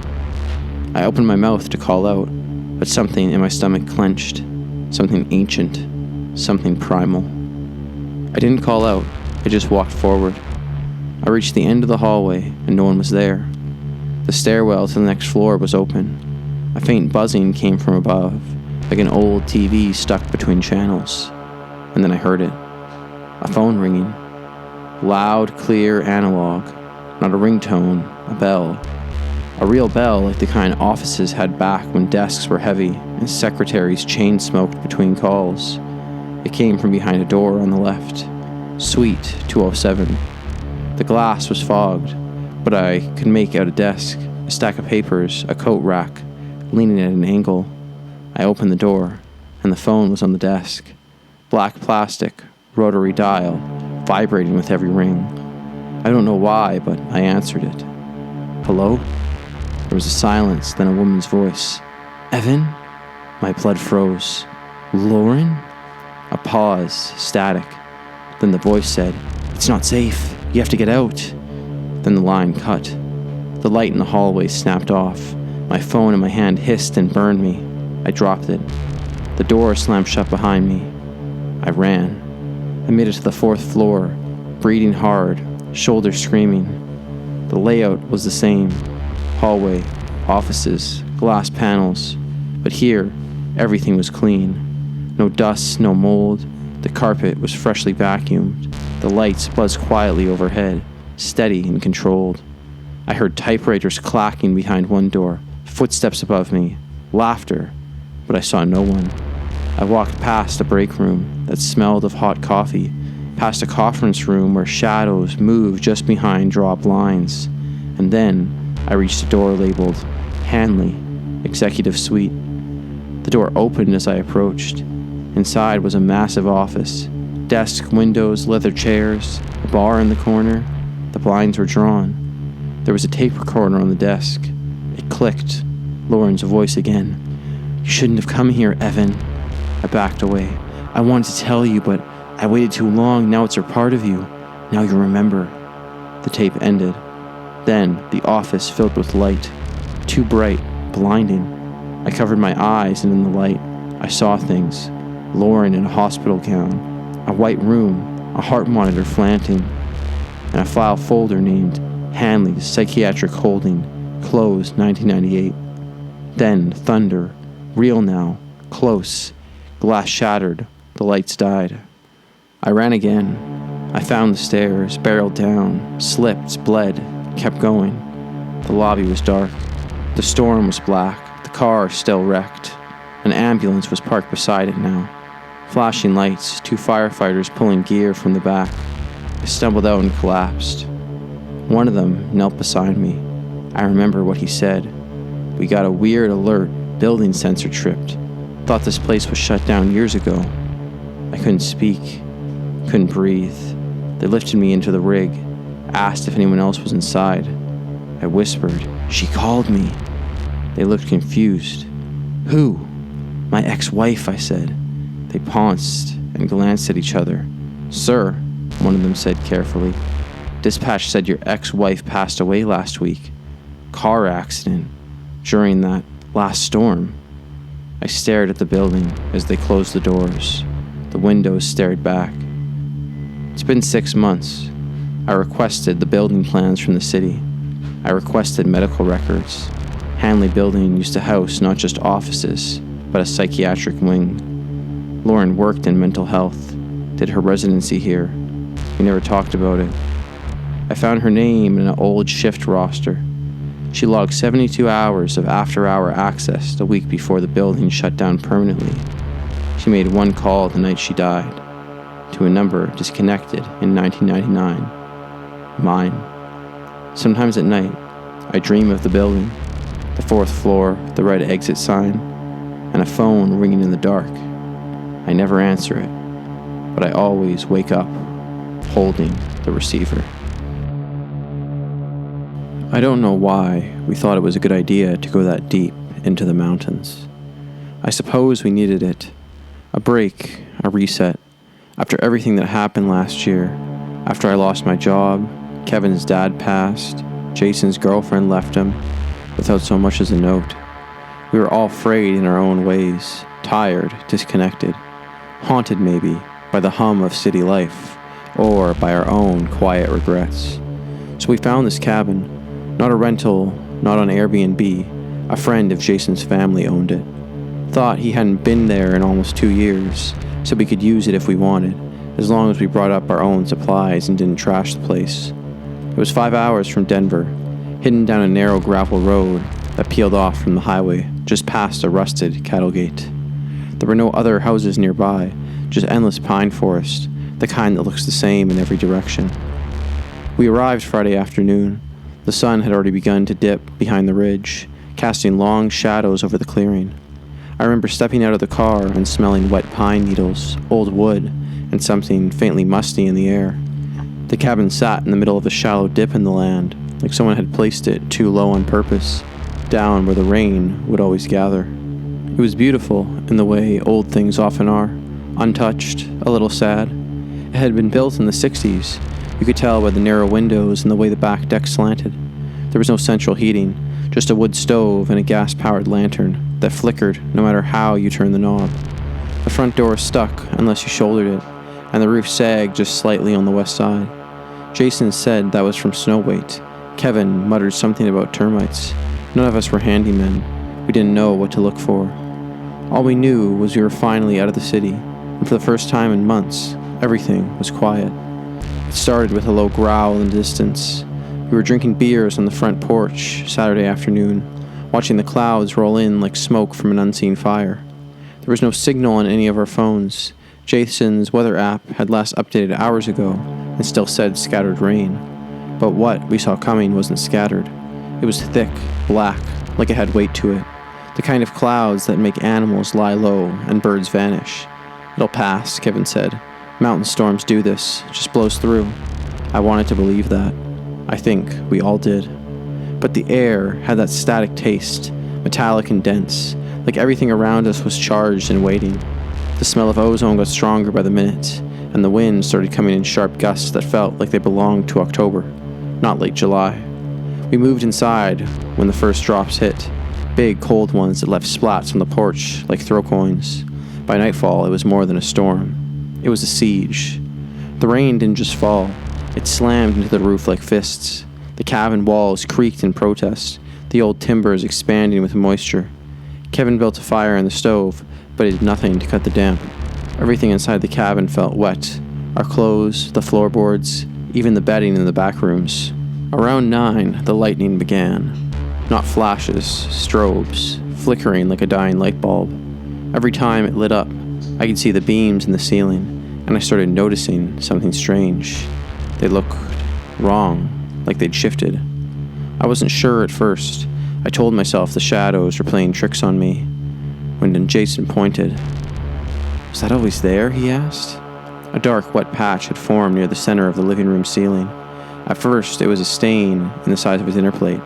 A: I opened my mouth to call out, but something in my stomach clenched, something ancient, something primal. I didn't call out, I just walked forward. I reached the end of the hallway, and no one was there. The stairwell to the next floor was open. A faint buzzing came from above, like an old TV stuck between channels. And then I heard it. A phone ringing. Loud, clear, analog. Not a ringtone, a bell. A real bell like the kind offices had back when desks were heavy and secretaries chain-smoked between calls. It came from behind a door on the left. Suite 207. The glass was fogged, but I could make out a desk, a stack of papers, a coat rack, leaning at an angle. I opened the door, and the phone was on the desk. Black plastic, rotary dial, vibrating with every ring. I don't know why, but I answered it. Hello? There was a silence, then a woman's voice. Evan? My blood froze. Lauren? A pause, static. Then the voice said, It's not safe. You have to get out. Then the line cut. The light in the hallway snapped off. My phone in my hand hissed and burned me. I dropped it. The door slammed shut behind me. I ran. I made it to the 4th floor, breathing hard, shoulders screaming. The layout was the same. Hallway, offices, glass panels. But here, everything was clean. No dust, no mold. The carpet was freshly vacuumed. The lights buzzed quietly overhead, steady and controlled. I heard typewriters clacking behind one door, footsteps above me, laughter, but I saw no one. I walked past a break room that smelled of hot coffee, past a conference room where shadows moved just behind draw blinds, and then I reached a door labeled Hanley, Executive Suite. The door opened as I approached. Inside was a massive office. Desk, windows, leather chairs, a bar in the corner. The blinds were drawn. There was a tape recorder on the desk. It clicked. Lauren's voice again. "You shouldn't have come here, Evan." I backed away. "I wanted to tell you, but I waited too long. Now it's a part of you. Now you remember." The tape ended. Then the office filled with light. Too bright, blinding. I covered my eyes, and in the light, I saw things. Lauren in a hospital gown, a white room, a heart monitor flanting, and a file folder named Hanley's Psychiatric Holding, closed 1998. Then thunder, real now, close, glass shattered, the lights died. I ran again. I found the stairs, barreled down, slipped, bled, kept going. The lobby was dark. The storm was black, the car still wrecked. An ambulance was parked beside it now. Flashing lights, 2 firefighters pulling gear from the back. I stumbled out and collapsed. One of them knelt beside me. I remember what he said. "We got a weird alert, building sensor tripped. Thought this place was shut down years ago." I couldn't speak, couldn't breathe. They lifted me into the rig, asked if anyone else was inside. I whispered, "She called me." They looked confused. "Who?" "My ex-wife," I said. They paused and glanced at each other. "Sir," one of them said carefully, "dispatch said your ex-wife passed away last week. Car accident. During that last storm." I stared at the building as they closed the doors. The windows stared back. It's been 6 months. I requested the building plans from the city. I requested medical records. Hanley Building used to house not just offices, but a psychiatric wing. Lauren worked in mental health, did her residency here. We never talked about it. I found her name in an old shift roster. She logged 72 hours of after-hour access the week before the building shut down permanently. She made one call the night she died, to a number disconnected in 1999. Mine. Sometimes at night, I dream of the building, the 4th floor, the red exit sign, and a phone ringing in the dark. I never answer it, but I always wake up holding the receiver. I don't know why we thought it was a good idea to go that deep into the mountains. I suppose we needed it. A break, a reset. After everything that happened last year, after I lost my job, Kevin's dad passed, Jason's girlfriend left him, without so much as a note. We were all frayed in our own ways, tired, disconnected, haunted maybe by the hum of city life, or by our own quiet regrets. So we found this cabin, not a rental, not on Airbnb. A friend of Jason's family owned it. Thought he hadn't been there in almost 2 years, so we could use it if we wanted, as long as we brought up our own supplies and didn't trash the place. It was 5 hours from Denver, hidden down a narrow gravel road that peeled off from the highway, just past a rusted cattle gate. There were no other houses nearby, just endless pine forest, the kind that looks the same in every direction. We arrived Friday afternoon. The sun had already begun to dip behind the ridge, casting long shadows over the clearing. I remember stepping out of the car and smelling wet pine needles, old wood, and something faintly musty in the air. The cabin sat in the middle of a shallow dip in the land, like someone had placed it too low on purpose, down where the rain would always gather. It was beautiful in the way old things often are, untouched, a little sad. It had been built in the 60s. You could tell by the narrow windows and the way the back deck slanted. There was no central heating, just a wood stove and a gas-powered lantern that flickered no matter how you turned the knob. The front door stuck unless you shouldered it, and the roof sagged just slightly on the west side. Jason said that was from snow weight. Kevin muttered something about termites. None of us were handymen. We didn't know what to look for. All we knew was we were finally out of the city, and for the first time in months, everything was quiet. It started with a low growl in the distance. We were drinking beers on the front porch Saturday afternoon, watching the clouds roll in like smoke from an unseen fire. There was no signal on any of our phones. Jason's weather app had last updated hours ago and still said scattered rain. But what we saw coming wasn't scattered. It was thick, black, like it had weight to it. The kind of clouds that make animals lie low and birds vanish. It'll pass, Kevin said. Mountain storms do this, it just blows through. I wanted to believe that. I think we all did. But the air had that static taste, metallic and dense, like everything around us was charged and waiting. The smell of ozone got stronger by the minute, and the wind started coming in sharp gusts that felt like they belonged to October, not late July. We moved inside when the first drops hit, big cold ones that left splats on the porch like throw coins. By nightfall, it was more than a storm. It was a siege. The rain didn't just fall, it slammed into the roof like fists. The cabin walls creaked in protest, the old timbers expanding with moisture. Kevin built a fire in the stove, but it did nothing to cut the damp. Everything inside the cabin felt wet. Our clothes, the floorboards, even the bedding in the back rooms. Around 9, the lightning began. Not flashes, strobes, flickering like a dying light bulb. Every time it lit up, I could see the beams in the ceiling, and I started noticing something strange. They looked wrong, like they'd shifted. I wasn't sure at first. I told myself the shadows were playing tricks on me. When then Jason pointed. "Was that always there?" he asked. A dark, wet patch had formed near the center of the living room ceiling. At first, it was a stain in the size of a dinner plate,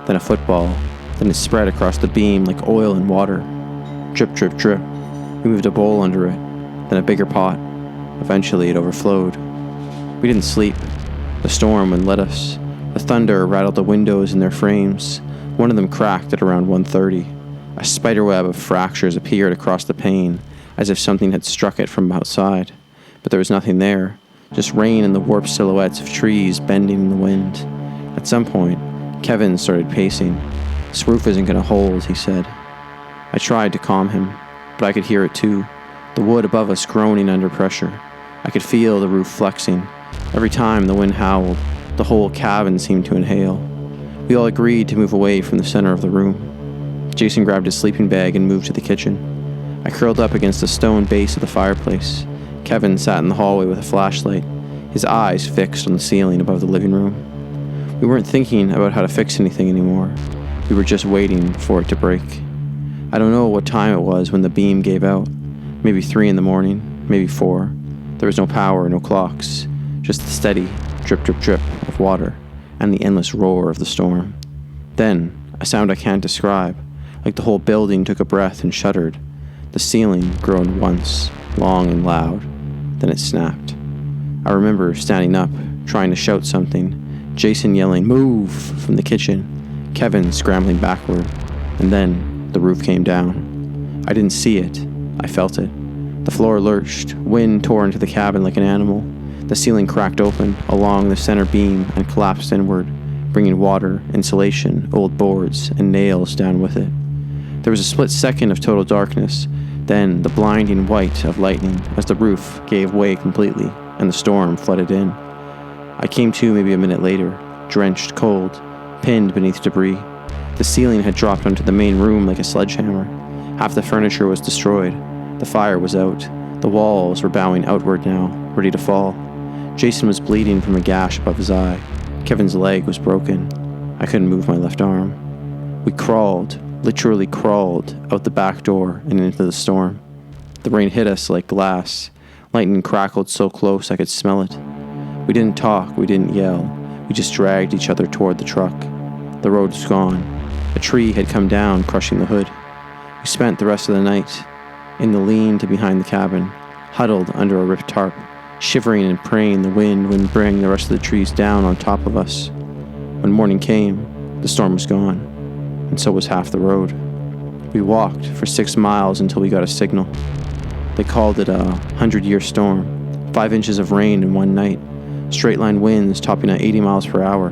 A: then a football, then it spread across the beam like oil and water. Drip, drip, drip. We moved a bowl under it, then a bigger pot. Eventually, it overflowed. We didn't sleep. The storm wouldn't let us. The thunder rattled the windows in their frames. One of them cracked at around 1:30. A spiderweb of fractures appeared across the pane, as if something had struck it from outside. But there was nothing there, just rain and the warped silhouettes of trees bending in the wind. At some point, Kevin started pacing. "This roof isn't going to hold," he said. I tried to calm him, but I could hear it too, the wood above us groaning under pressure. I could feel the roof flexing. Every time the wind howled, the whole cabin seemed to inhale. We all agreed to move away from the center of the room. Jason grabbed his sleeping bag and moved to the kitchen. I curled up against the stone base of the fireplace. Kevin sat in the hallway with a flashlight, his eyes fixed on the ceiling above the living room. We weren't thinking about how to fix anything anymore. We were just waiting for it to break. I don't know what time it was when the beam gave out. Maybe 3 in the morning, maybe 4. There was no power, no clocks, just the steady drip, drip, drip of water and the endless roar of the storm. Then, a sound I can't describe, like the whole building took a breath and shuddered. The ceiling groaned once, long and loud. Then it snapped. I remember standing up, trying to shout something, Jason yelling, "Move!" from the kitchen, Kevin scrambling backward, and then the roof came down. I didn't see it, I felt it. The floor lurched, wind tore into the cabin like an animal. The ceiling cracked open along the center beam and collapsed inward, bringing water, insulation, old boards, and nails down with it. There was a split second of total darkness, then the blinding white of lightning as the roof gave way completely and the storm flooded in. I came to maybe a minute later, drenched, cold, pinned beneath debris. The ceiling had dropped onto the main room like a sledgehammer. Half the furniture was destroyed. The fire was out. The walls were bowing outward now, ready to fall. Jason was bleeding from a gash above his eye. Kevin's leg was broken. I couldn't move my left arm. We crawled, literally crawled, out the back door and into the storm. The rain hit us like glass. Lightning crackled so close I could smell it. We didn't talk, we didn't yell. We just dragged each other toward the truck. The road was gone. A tree had come down, crushing the hood. We spent the rest of the night in the lean to behind the cabin, huddled under a ripped tarp, shivering and praying the wind wouldn't bring the rest of the trees down on top of us. When morning came, the storm was gone, and so was half the road. We walked for 6 miles until we got a signal. They called it a 100-year storm, 5 inches of rain in one night, straight-line winds topping at 80 miles per hour.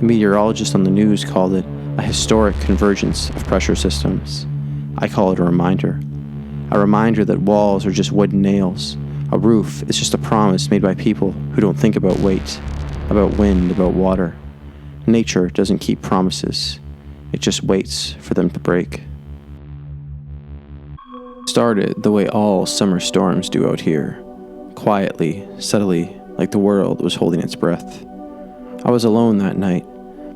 A: The meteorologist on the news called it a historic convergence of pressure systems. I call it a reminder that walls are just wooden nails, A roof is just a promise made by people who don't think about weight, about wind, about water. Nature doesn't keep promises. It just waits for them to break. Started the way all summer storms do out here, quietly, subtly, like the world was holding its breath. I was alone that night.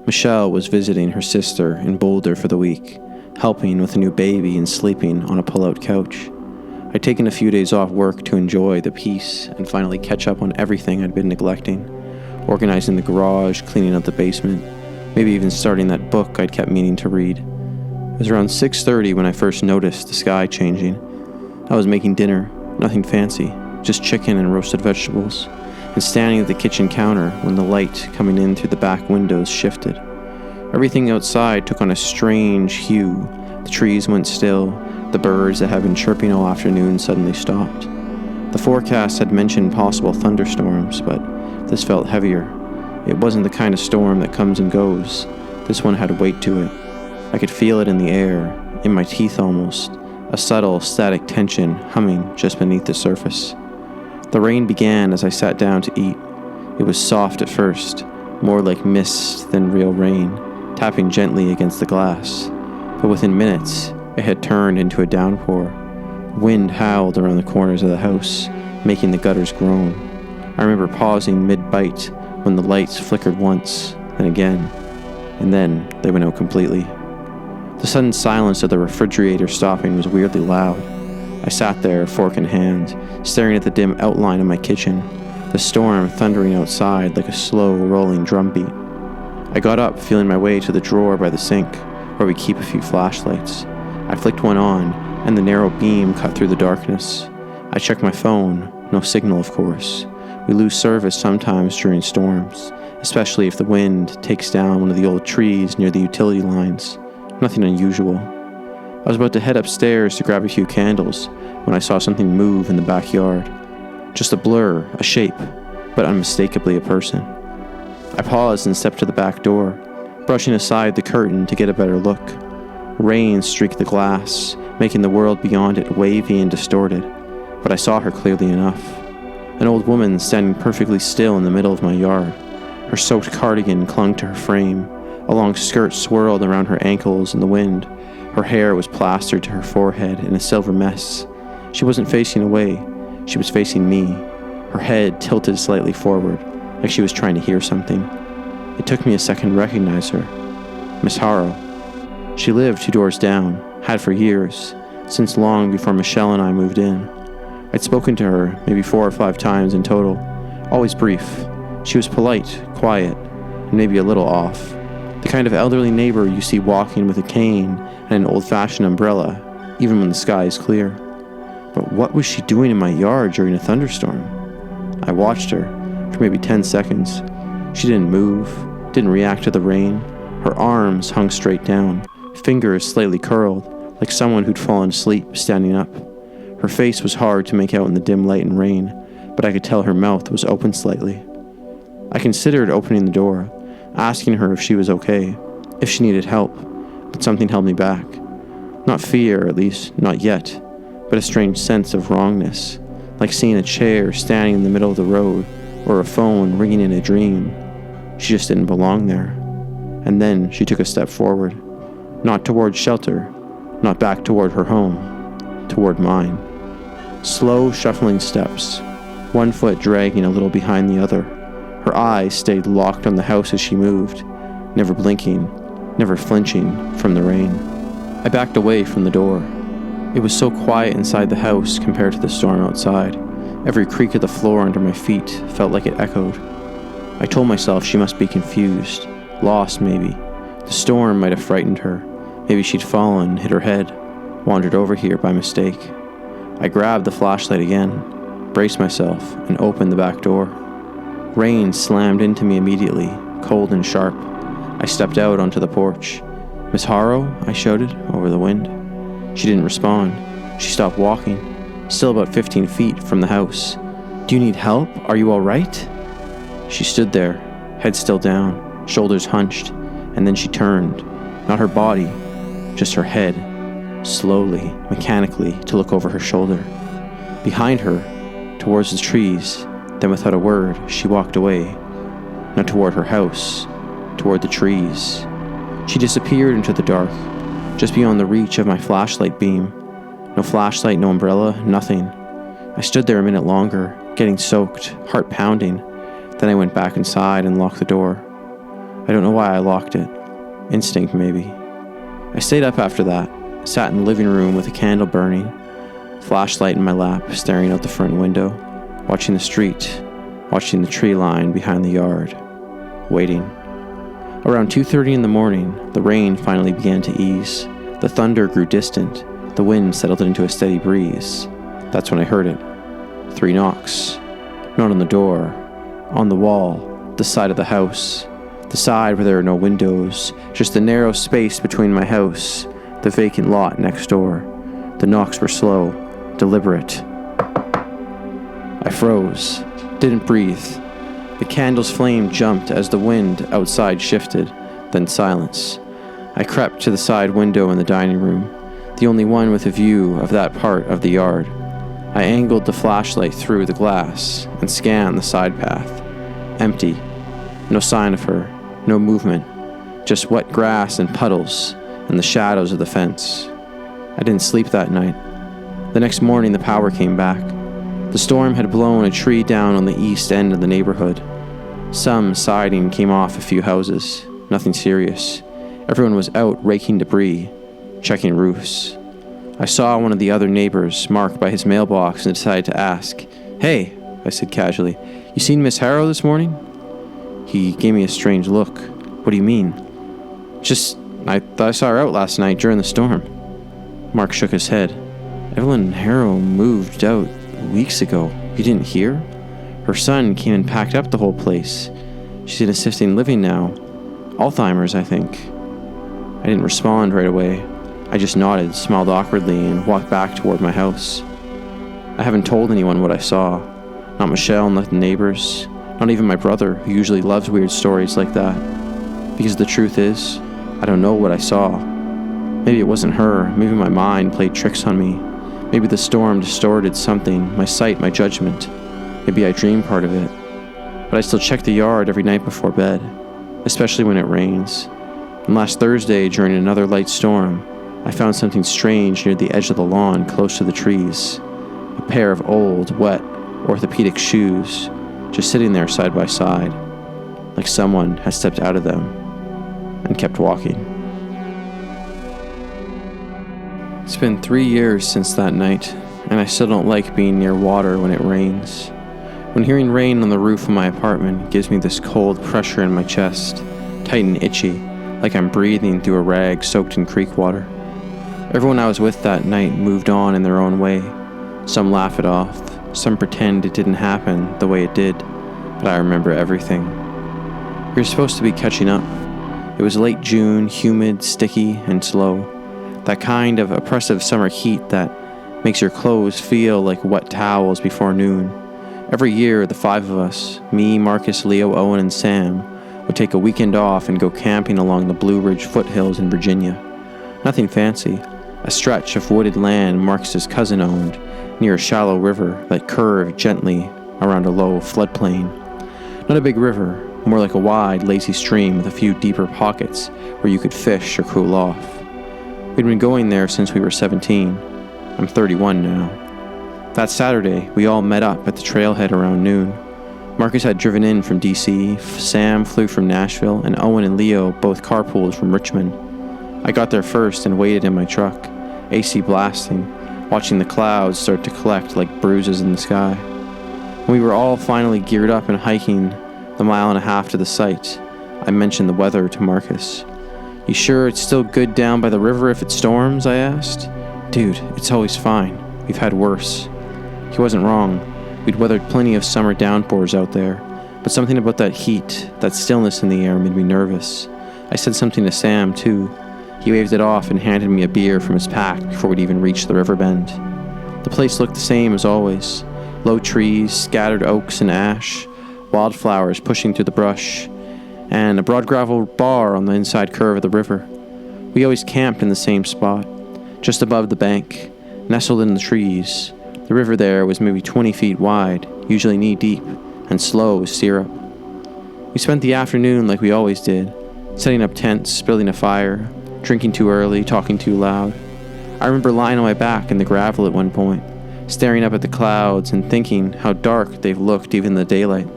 A: Michelle was visiting her sister in Boulder for the week, helping with a new baby and sleeping on a pull-out couch. I'd taken a few days off work to enjoy the peace and finally catch up on everything I'd been neglecting, organizing the garage, cleaning up the basement, maybe even starting that book I'd kept meaning to read. It was around 6:30 when I first noticed the sky changing. I was making dinner, nothing fancy, just chicken and roasted vegetables, and standing at the kitchen counter when the light coming in through the back windows shifted. Everything outside took on a strange hue. The trees went still. The birds that had been chirping all afternoon suddenly stopped. The forecast had mentioned possible thunderstorms, but this felt heavier. It wasn't the kind of storm that comes and goes. This one had weight to it. I could feel it in the air, in my teeth almost, a subtle, static tension humming just beneath the surface. The rain began as I sat down to eat. It was soft at first, more like mist than real rain, tapping gently against the glass. But within minutes, it had turned into a downpour. Wind howled around the corners of the house, making the gutters groan. I remember pausing mid-bite when the lights flickered once, then again, and then they went out completely. The sudden silence of the refrigerator stopping was weirdly loud. I sat there, fork in hand, staring at the dim outline of my kitchen, the storm thundering outside like a slow, rolling drumbeat. I got up, feeling my way to the drawer by the sink, where we keep a few flashlights. I flicked one on, and the narrow beam cut through the darkness. I checked my phone. No signal, of course. We lose service sometimes during storms, especially if the wind takes down one of the old trees near the utility lines. Nothing unusual. I was about to head upstairs to grab a few candles when I saw something move in the backyard. Just a blur, a shape, but unmistakably a person. I paused and stepped to the back door, brushing aside the curtain to get a better look. Rain streaked the glass, making the world beyond it wavy and distorted, but I saw her clearly enough. An old woman standing perfectly still in the middle of my yard. Her soaked cardigan clung to her frame. A long skirt swirled around her ankles in the wind. Her hair was plastered to her forehead in a silver mess. She wasn't facing away. She was facing me, her head tilted slightly forward, like she was trying to hear something. It took me a second to recognize her. Miss Harrow. She lived 2 doors down, had for years, since long before Michelle and I moved in. I'd spoken to her maybe 4 or 5 times in total, always brief. She was polite, quiet, and maybe a little off. The kind of elderly neighbor you see walking with a cane and an old-fashioned umbrella, even when the sky is clear. But what was she doing in my yard during a thunderstorm? I watched her for maybe 10 seconds. She didn't move, didn't react to the rain. Her arms hung straight down, fingers slightly curled, like someone who'd fallen asleep standing up. Her face was hard to make out in the dim light and rain, but I could tell her mouth was open slightly. I considered opening the door, asking her if she was okay, if she needed help, but something held me back. Not fear, at least, not yet, but a strange sense of wrongness, like seeing a chair standing in the middle of the road, or a phone ringing in a dream. She just didn't belong there. And then she took a step forward, not toward shelter, not back toward her home, toward mine. Slow, shuffling steps, one foot dragging a little behind the other. Her eyes stayed locked on the house as she moved, never blinking, never flinching from the rain. I backed away from the door. It was so quiet inside the house compared to the storm outside. Every creak of the floor under my feet felt like it echoed. I told myself she must be confused, lost maybe. The storm might have frightened her. Maybe she'd fallen, hit her head, wandered over here by mistake. I grabbed the flashlight again, braced myself, and opened the back door. Rain slammed into me immediately, cold and sharp. I stepped out onto the porch. "Miss Harrow?" I shouted over the wind. She didn't respond. She stopped walking, still about 15 feet from the house. "Do you need help? Are you all right?" She stood there, head still down, shoulders hunched, and then she turned, not her body, just her head, slowly, mechanically, to look over her shoulder. Behind her, towards the trees. Then without a word, she walked away. Not toward her house, toward the trees. She disappeared into the dark, just beyond the reach of my flashlight beam. No flashlight, no umbrella, nothing. I stood there a minute longer, getting soaked, heart pounding. Then I went back inside and locked the door. I don't know why I locked it. Instinct, maybe. I stayed up after that, sat in the living room with a candle burning, flashlight in my lap, staring out the front window, watching the street, watching the tree line behind the yard, waiting. Around 2:30 in the morning, the rain finally began to ease. The thunder grew distant. The wind settled into a steady breeze. That's when I heard it. 3 knocks. Not on the door, on the wall, the side of the house. The side where there are no windows, just the narrow space between my house, the vacant lot next door. The knocks were slow, deliberate. I froze, didn't breathe. The candle's flame jumped as the wind outside shifted, then silence. I crept to the side window in the dining room, the only one with a view of that part of the yard. I angled the flashlight through the glass and scanned the side path. Empty. No sign of her. No movement. Just wet grass and puddles and the shadows of the fence. I didn't sleep that night. The next morning the power came back. The storm had blown a tree down on the east end of the neighborhood. Some siding came off a few houses. Nothing serious. Everyone was out raking debris, checking roofs. I saw one of the other neighbors marked by his mailbox and decided to ask. "Hey," I said casually, "you seen Miss Harrow this morning?" He gave me a strange look. "What do you mean?" I thought I saw her out last night during the storm." Mark shook his head. "Evelyn Harrow moved out weeks ago. You didn't hear? Her son came and packed up the whole place. She's in assisted living now. Alzheimer's, I think." I didn't respond right away. I just nodded, smiled awkwardly, and walked back toward my house. I haven't told anyone what I saw. Not Michelle, not the neighbors, not even my brother, who usually loves weird stories like that. Because the truth is, I don't know what I saw. Maybe it wasn't her. Maybe my mind played tricks on me. Maybe the storm distorted something, my sight, my judgment. Maybe I dreamed part of it. But I still check the yard every night before bed, especially when it rains. And last Thursday, during another light storm, I found something strange near the edge of the lawn close to the trees. A pair of old, wet, orthopedic shoes, just sitting there side by side, like someone had stepped out of them and kept walking. It's been 3 years since that night, and I still don't like being near water when it rains. When hearing rain on the roof of my apartment gives me this cold pressure in my chest, tight and itchy, like I'm breathing through a rag soaked in creek water. Everyone I was with that night moved on in their own way. Some laugh it off, some pretend it didn't happen the way it did, but I remember everything. We were supposed to be catching up. It was late June, humid, sticky, and slow. That kind of oppressive summer heat that makes your clothes feel like wet towels before noon. Every year, the 5 of us, me, Marcus, Leo, Owen, and Sam, would take a weekend off and go camping along the Blue Ridge foothills in Virginia. Nothing fancy, a stretch of wooded land Marcus's cousin owned, near a shallow river that curved gently around a low floodplain. Not a big river, more like a wide, lazy stream with a few deeper pockets where you could fish or cool off. We'd been going there since we were 17. I'm 31 now. That Saturday, we all met up at the trailhead around noon. Marcus had driven in from DC, Sam flew from Nashville, and Owen and Leo both carpooled from Richmond. I got there first and waited in my truck, AC blasting, watching the clouds start to collect like bruises in the sky. When we were all finally geared up and hiking the 1.5 miles to the site, I mentioned the weather to Marcus. "You sure it's still good down by the river if it storms?" I asked. "Dude, it's always fine. We've had worse." He wasn't wrong. We'd weathered plenty of summer downpours out there, but something about that heat, that stillness in the air made me nervous. I said something to Sam, too. He waved it off and handed me a beer from his pack before we'd even reached the river bend. The place looked the same as always. Low trees, scattered oaks and ash, wildflowers pushing through the brush, and a broad gravel bar on the inside curve of the river. We always camped in the same spot, just above the bank, nestled in the trees, The river there was maybe 20 feet wide, usually knee-deep, and slow as syrup. We spent the afternoon like we always did, setting up tents, building a fire, drinking too early, talking too loud. I remember lying on my back in the gravel at one point, staring up at the clouds and thinking how dark they've looked even in the daylight.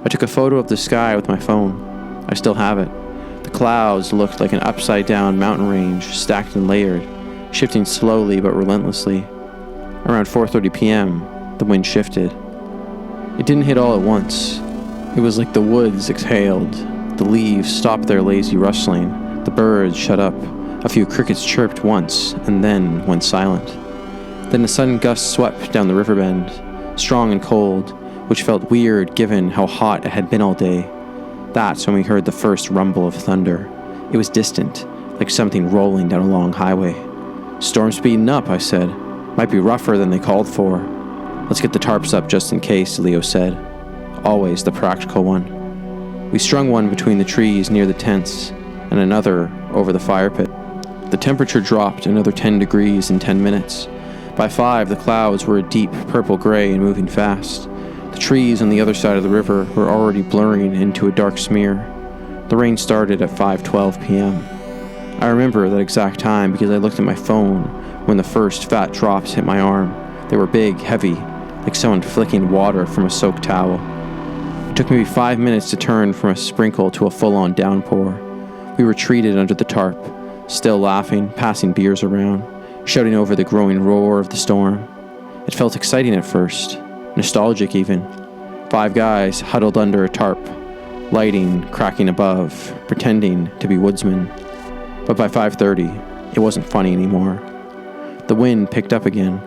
A: I took a photo of the sky with my phone. I still have it. The clouds looked like an upside-down mountain range, stacked and layered, shifting slowly but relentlessly. Around 4:30 p.m., the wind shifted. It didn't hit all at once. It was like the woods exhaled. The leaves stopped their lazy rustling. The birds shut up. A few crickets chirped once, and then went silent. Then a sudden gust swept down the river bend, strong and cold, which felt weird given how hot it had been all day. That's when we heard the first rumble of thunder. It was distant, like something rolling down a long highway. "Storm's speeding up," I said. "Might be rougher than they called for." "Let's get the tarps up just in case," Leo said. Always the practical one. We strung one between the trees near the tents, and another over the fire pit. The temperature dropped another 10 degrees in 10 minutes. By 5, the clouds were a deep purple-gray and moving fast. The trees on the other side of the river were already blurring into a dark smear. The rain started at 5:12 p.m. I remember that exact time because I looked at my phone when the first fat drops hit my arm. They were big, heavy, like someone flicking water from a soaked towel. It took maybe 5 minutes to turn from a sprinkle to a full-on downpour. We retreated under the tarp, still laughing, passing beers around, shouting over the growing roar of the storm. It felt exciting at first, nostalgic even. 5 guys huddled under a tarp, lighting cracking above, pretending to be woodsmen. But by 5:30, it wasn't funny anymore. The wind picked up again,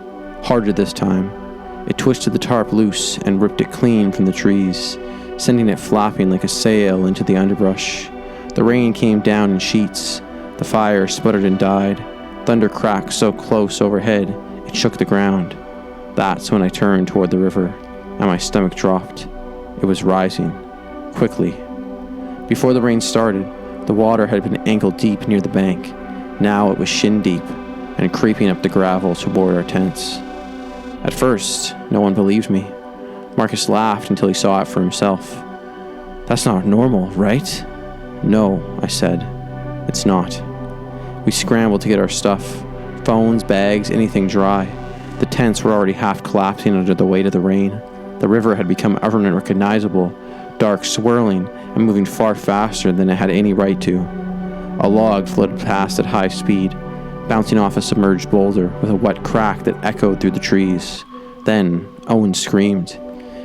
A: harder this time. It twisted the tarp loose and ripped it clean from the trees, sending it flapping like a sail into the underbrush. The rain came down in sheets. The fire sputtered and died. Thunder cracked so close overhead, it shook the ground. That's when I turned toward the river, and my stomach dropped. It was rising, quickly. Before the rain started, the water had been ankle-deep near the bank. Now it was shin-deep, and creeping up the gravel toward our tents. At first, no one believed me. Marcus laughed until he saw it for himself. "That's not normal, right?" "No," I said. "It's not." We scrambled to get our stuff. Phones, bags, anything dry. The tents were already half collapsing under the weight of the rain. The river had become unrecognizable, dark, swirling, and moving far faster than it had any right to. A log floated past at high speed, bouncing off a submerged boulder with a wet crack that echoed through the trees. Then Owen screamed.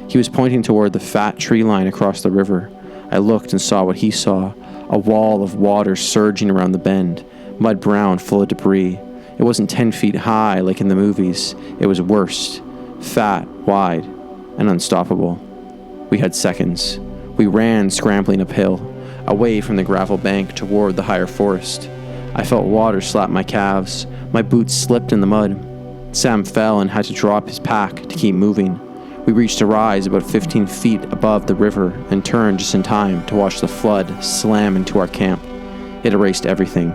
A: He was pointing toward the fat tree line across the river. I looked and saw what he saw, a wall of water surging around the bend, mud brown, full of debris. It wasn't 10 feet high like in the movies. It was worse, fat, wide, and unstoppable. We had seconds. We ran, scrambling uphill, away from the gravel bank toward the higher forest. I felt water slap my calves. My boots slipped in the mud. Sam fell and had to drop his pack to keep moving. We reached a rise about 15 feet above the river and turned just in time to watch the flood slam into our camp. It erased everything.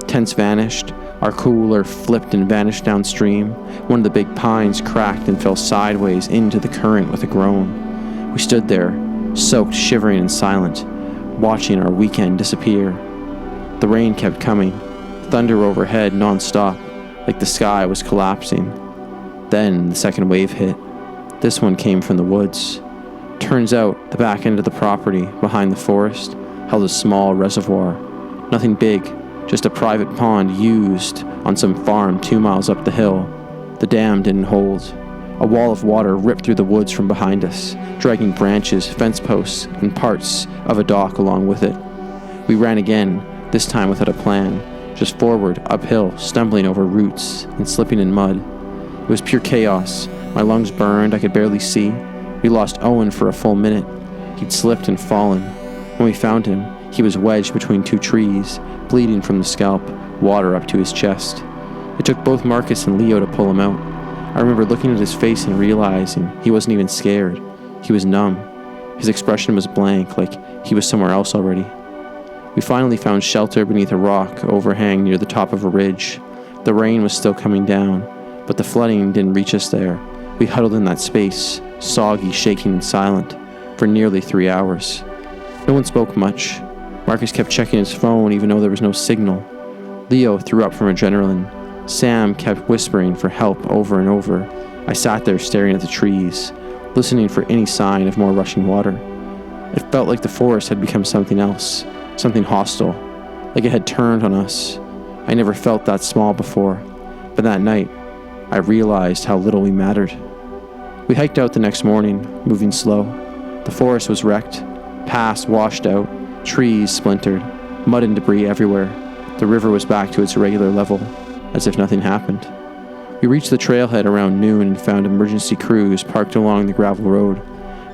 A: Tents vanished. Our cooler flipped and vanished downstream. One of the big pines cracked and fell sideways into the current with a groan. We stood there, soaked, shivering, and silent, watching our weekend disappear. The rain kept coming, thunder overhead non-stop, like the sky was collapsing. Then the second wave hit. This one came from the woods. Turns out the back end of the property, behind the forest, held a small reservoir. Nothing big, just a private pond used on some farm 2 miles up the hill. The dam didn't hold. A wall of water ripped through the woods from behind us, dragging branches, fence posts, and parts of a dock along with it. We ran again, this time without a plan, just forward, uphill, stumbling over roots and slipping in mud. It was pure chaos. My lungs burned, I could barely see. We lost Owen for a full minute. He'd slipped and fallen. When we found him, he was wedged between 2 trees, bleeding from the scalp, water up to his chest. It took both Marcus and Leo to pull him out. I remember looking at his face and realizing he wasn't even scared. He was numb. His expression was blank, like he was somewhere else already. We finally found shelter beneath a rock overhang near the top of a ridge. The rain was still coming down, But the flooding didn't reach us there. We huddled in that space, soggy, shaking, and silent, for nearly 3 hours. No one spoke much. Marcus kept checking his phone even though there was no signal. Leo threw up from adrenaline. Sam kept whispering for help over and over. I sat there staring at the trees, listening for any sign of more rushing water. It felt like the forest had become something else, something hostile, like it had turned on us. I never felt that small before, but that night, I realized how little we mattered. We hiked out the next morning, moving slow. The forest was wrecked, paths washed out, trees splintered, mud and debris everywhere. The river was back to its regular level, as if nothing happened. We reached the trailhead around noon and found emergency crews parked along the gravel road.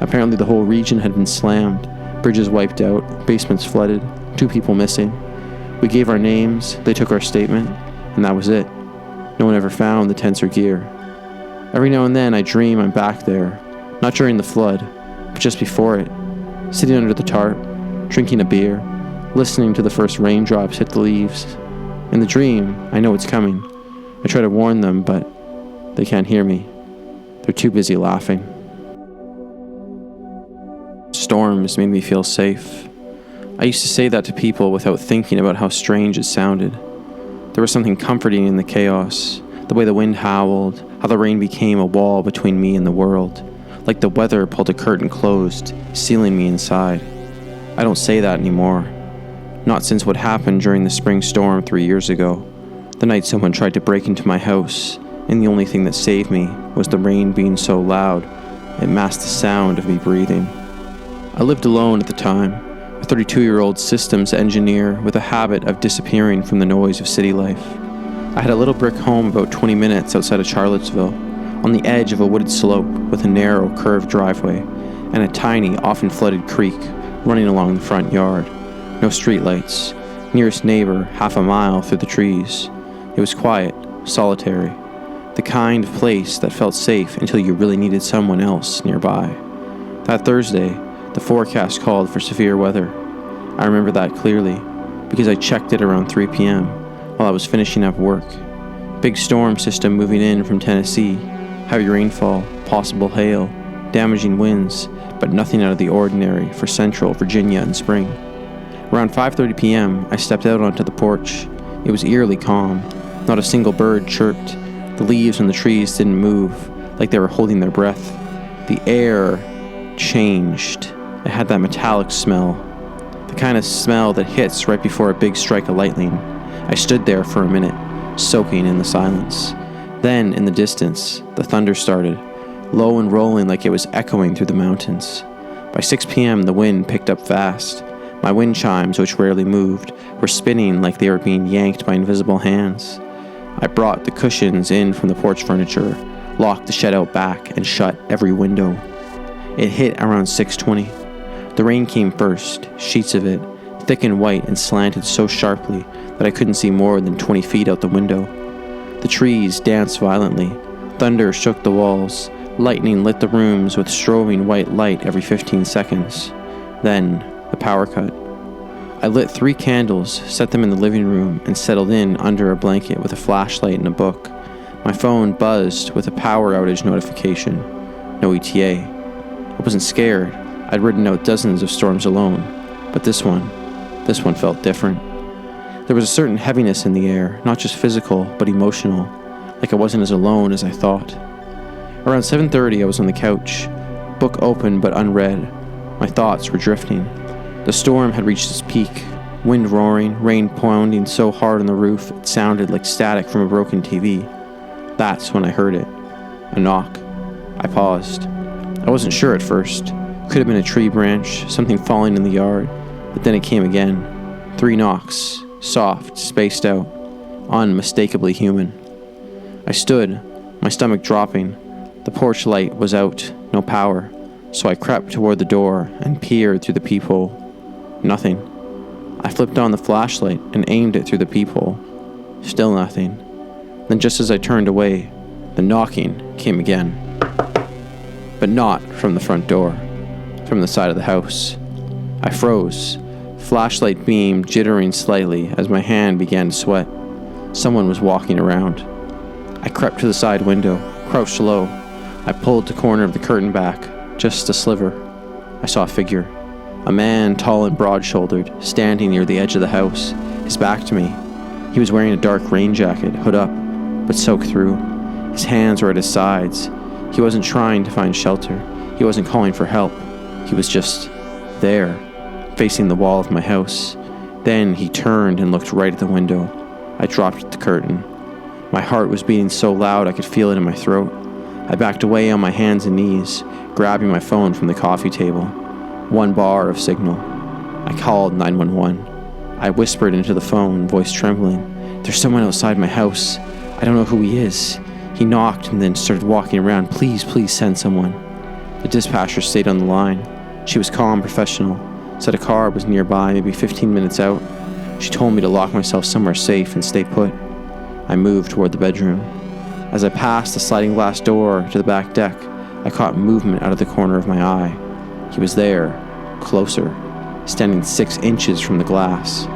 A: Apparently the whole region had been slammed, bridges wiped out, basements flooded, 2 people missing. We gave our names, they took our statement, and that was it. No one ever found the tents or gear. Every now and then I dream I'm back there, not during the flood, but just before it, sitting under the tarp, drinking a beer, listening to the first raindrops hit the leaves. In the dream, I know it's coming. I try to warn them, but they can't hear me. They're too busy laughing. Storms made me feel safe. I used to say that to people without thinking about how strange it sounded. There was something comforting in the chaos, the way the wind howled, how the rain became a wall between me and the world, like the weather pulled a curtain closed, sealing me inside. I don't say that anymore. Not since what happened during the spring storm 3 years ago, the night someone tried to break into my house, and the only thing that saved me was the rain being so loud it masked the sound of me breathing. I lived alone at the time, a 32-year-old systems engineer with a habit of disappearing from the noise of city life. I had a little brick home about 20 minutes outside of Charlottesville, on the edge of a wooded slope with a narrow, curved driveway, and a tiny, often flooded creek running along the front yard. No streetlights. Nearest neighbor, half a mile through the trees. It was quiet, solitary, the kind of place that felt safe until you really needed someone else nearby. That Thursday, the forecast called for severe weather. I remember that clearly, because I checked it around 3 p.m. while I was finishing up work. Big storm system moving in from Tennessee, heavy rainfall, possible hail, damaging winds, but nothing out of the ordinary for central Virginia in spring. Around 5:30 p.m., I stepped out onto the porch. It was eerily calm. Not a single bird chirped. The leaves on the trees didn't move, like they were holding their breath. The air changed. It had that metallic smell, the kind of smell that hits right before a big strike of lightning. I stood there for a minute, soaking in the silence. Then, in the distance, the thunder started, low and rolling like it was echoing through the mountains. By 6 p.m., the wind picked up fast. My wind chimes, which rarely moved, were spinning like they were being yanked by invisible hands. I brought the cushions in from the porch furniture, locked the shed out back, and shut every window. It hit around 6:20. The rain came first, sheets of it, thick and white and slanted so sharply that I couldn't see more than 20 feet out the window. The trees danced violently. Thunder shook the walls. Lightning lit the rooms with strobing white light every 15 seconds. Then, the power cut. I lit 3 candles, set them in the living room, and settled in under a blanket with a flashlight and a book. My phone buzzed with a power outage notification. No ETA. I wasn't scared. I'd ridden out dozens of storms alone, but this one felt different. There was a certain heaviness in the air, not just physical, but emotional, like I wasn't as alone as I thought. Around 7:30, I was on the couch, book open but unread. My thoughts were drifting. The storm had reached its peak, wind roaring, rain pounding so hard on the roof it sounded like static from a broken TV. That's when I heard it. A knock. I paused. I wasn't sure at first. Could have been a tree branch, something falling in the yard, but then it came again. 3 knocks, soft, spaced out, unmistakably human. I stood, my stomach dropping. The porch light was out, no power, so I crept toward the door and peered through the peephole. Nothing. I flipped on the flashlight and aimed it through the peephole. Still nothing. Then just as I turned away, the knocking came again. But not from the front door, from the side of the house. I froze, flashlight beam jittering slightly as my hand began to sweat. Someone was walking around. I crept to the side window, crouched low. I pulled the corner of the curtain back, just a sliver. I saw a figure. A man, tall and broad-shouldered, standing near the edge of the house, his back to me. He was wearing a dark rain jacket, hood up, but soaked through. His hands were at his sides. He wasn't trying to find shelter. He wasn't calling for help. He was just there, facing the wall of my house. Then he turned and looked right at the window. I dropped the curtain. My heart was beating so loud I could feel it in my throat. I backed away on my hands and knees, grabbing my phone from the coffee table. 1 bar of signal. I called 911. I whispered into the phone, voice trembling. "There's someone outside my house. I don't know who he is." He knocked and then started walking around. Please send someone." The dispatcher stayed on the line. She was calm, professional. Said a car was nearby, maybe 15 minutes out. She told me to lock myself somewhere safe and stay put. I moved toward the bedroom. As I passed the sliding glass door to the back deck, I caught movement out of the corner of my eye. He was there, closer, standing 6 inches from the glass.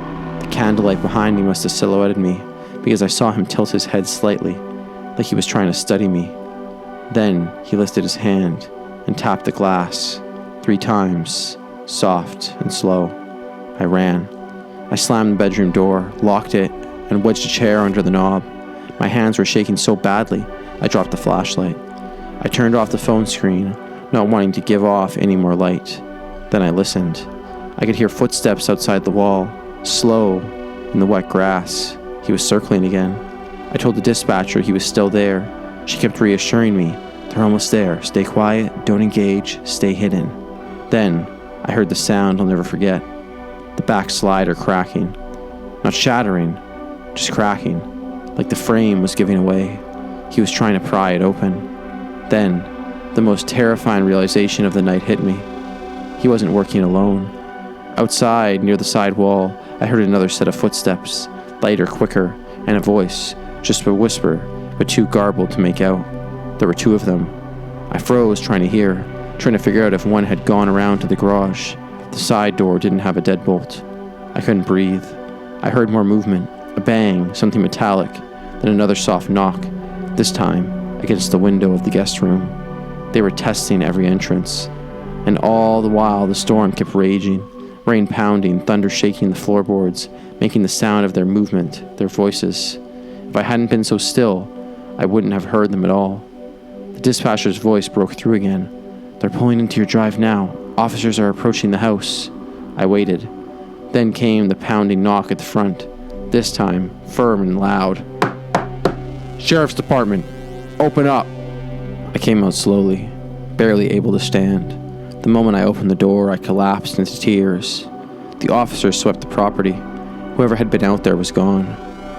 A: The candlelight behind me must have silhouetted me, because I saw him tilt his head slightly, like he was trying to study me. Then he lifted his hand and tapped the glass 3 times, soft and slow. I ran. I slammed the bedroom door, locked it, and wedged a chair under the knob. My hands were shaking so badly, I dropped the flashlight. I turned off the phone screen, not wanting to give off any more light. Then I listened. I could hear footsteps outside the wall, slow, in the wet grass. He was circling again. I told the dispatcher he was still there. She kept reassuring me, "They're almost there. Stay quiet, don't engage, stay hidden." Then I heard the sound I'll never forget. The back slider cracking. Not shattering, just cracking, like the frame was giving away. He was trying to pry it open. Then, the most terrifying realization of the night hit me. He wasn't working alone. Outside, near the side wall, I heard another set of footsteps, lighter, quicker, and a voice, just a whisper, but too garbled to make out. There were 2 of them. I froze, trying to hear, trying to figure out if one had gone around to the garage. The side door didn't have a deadbolt. I couldn't breathe. I heard more movement, a bang, something metallic, then another soft knock, this time against the window of the guest room. They were testing every entrance. And all the while the storm kept raging, rain pounding, thunder shaking the floorboards, making the sound of their movement, their voices. If I hadn't been so still, I wouldn't have heard them at all. The dispatcher's voice broke through again. "They're pulling into your drive now. Officers are approaching the house." I waited. Then came the pounding knock at the front, this time firm and loud. "Sheriff's Department, open up." I came out slowly, barely able to stand. The moment I opened the door, I collapsed into tears. The officers swept the property. Whoever had been out there was gone.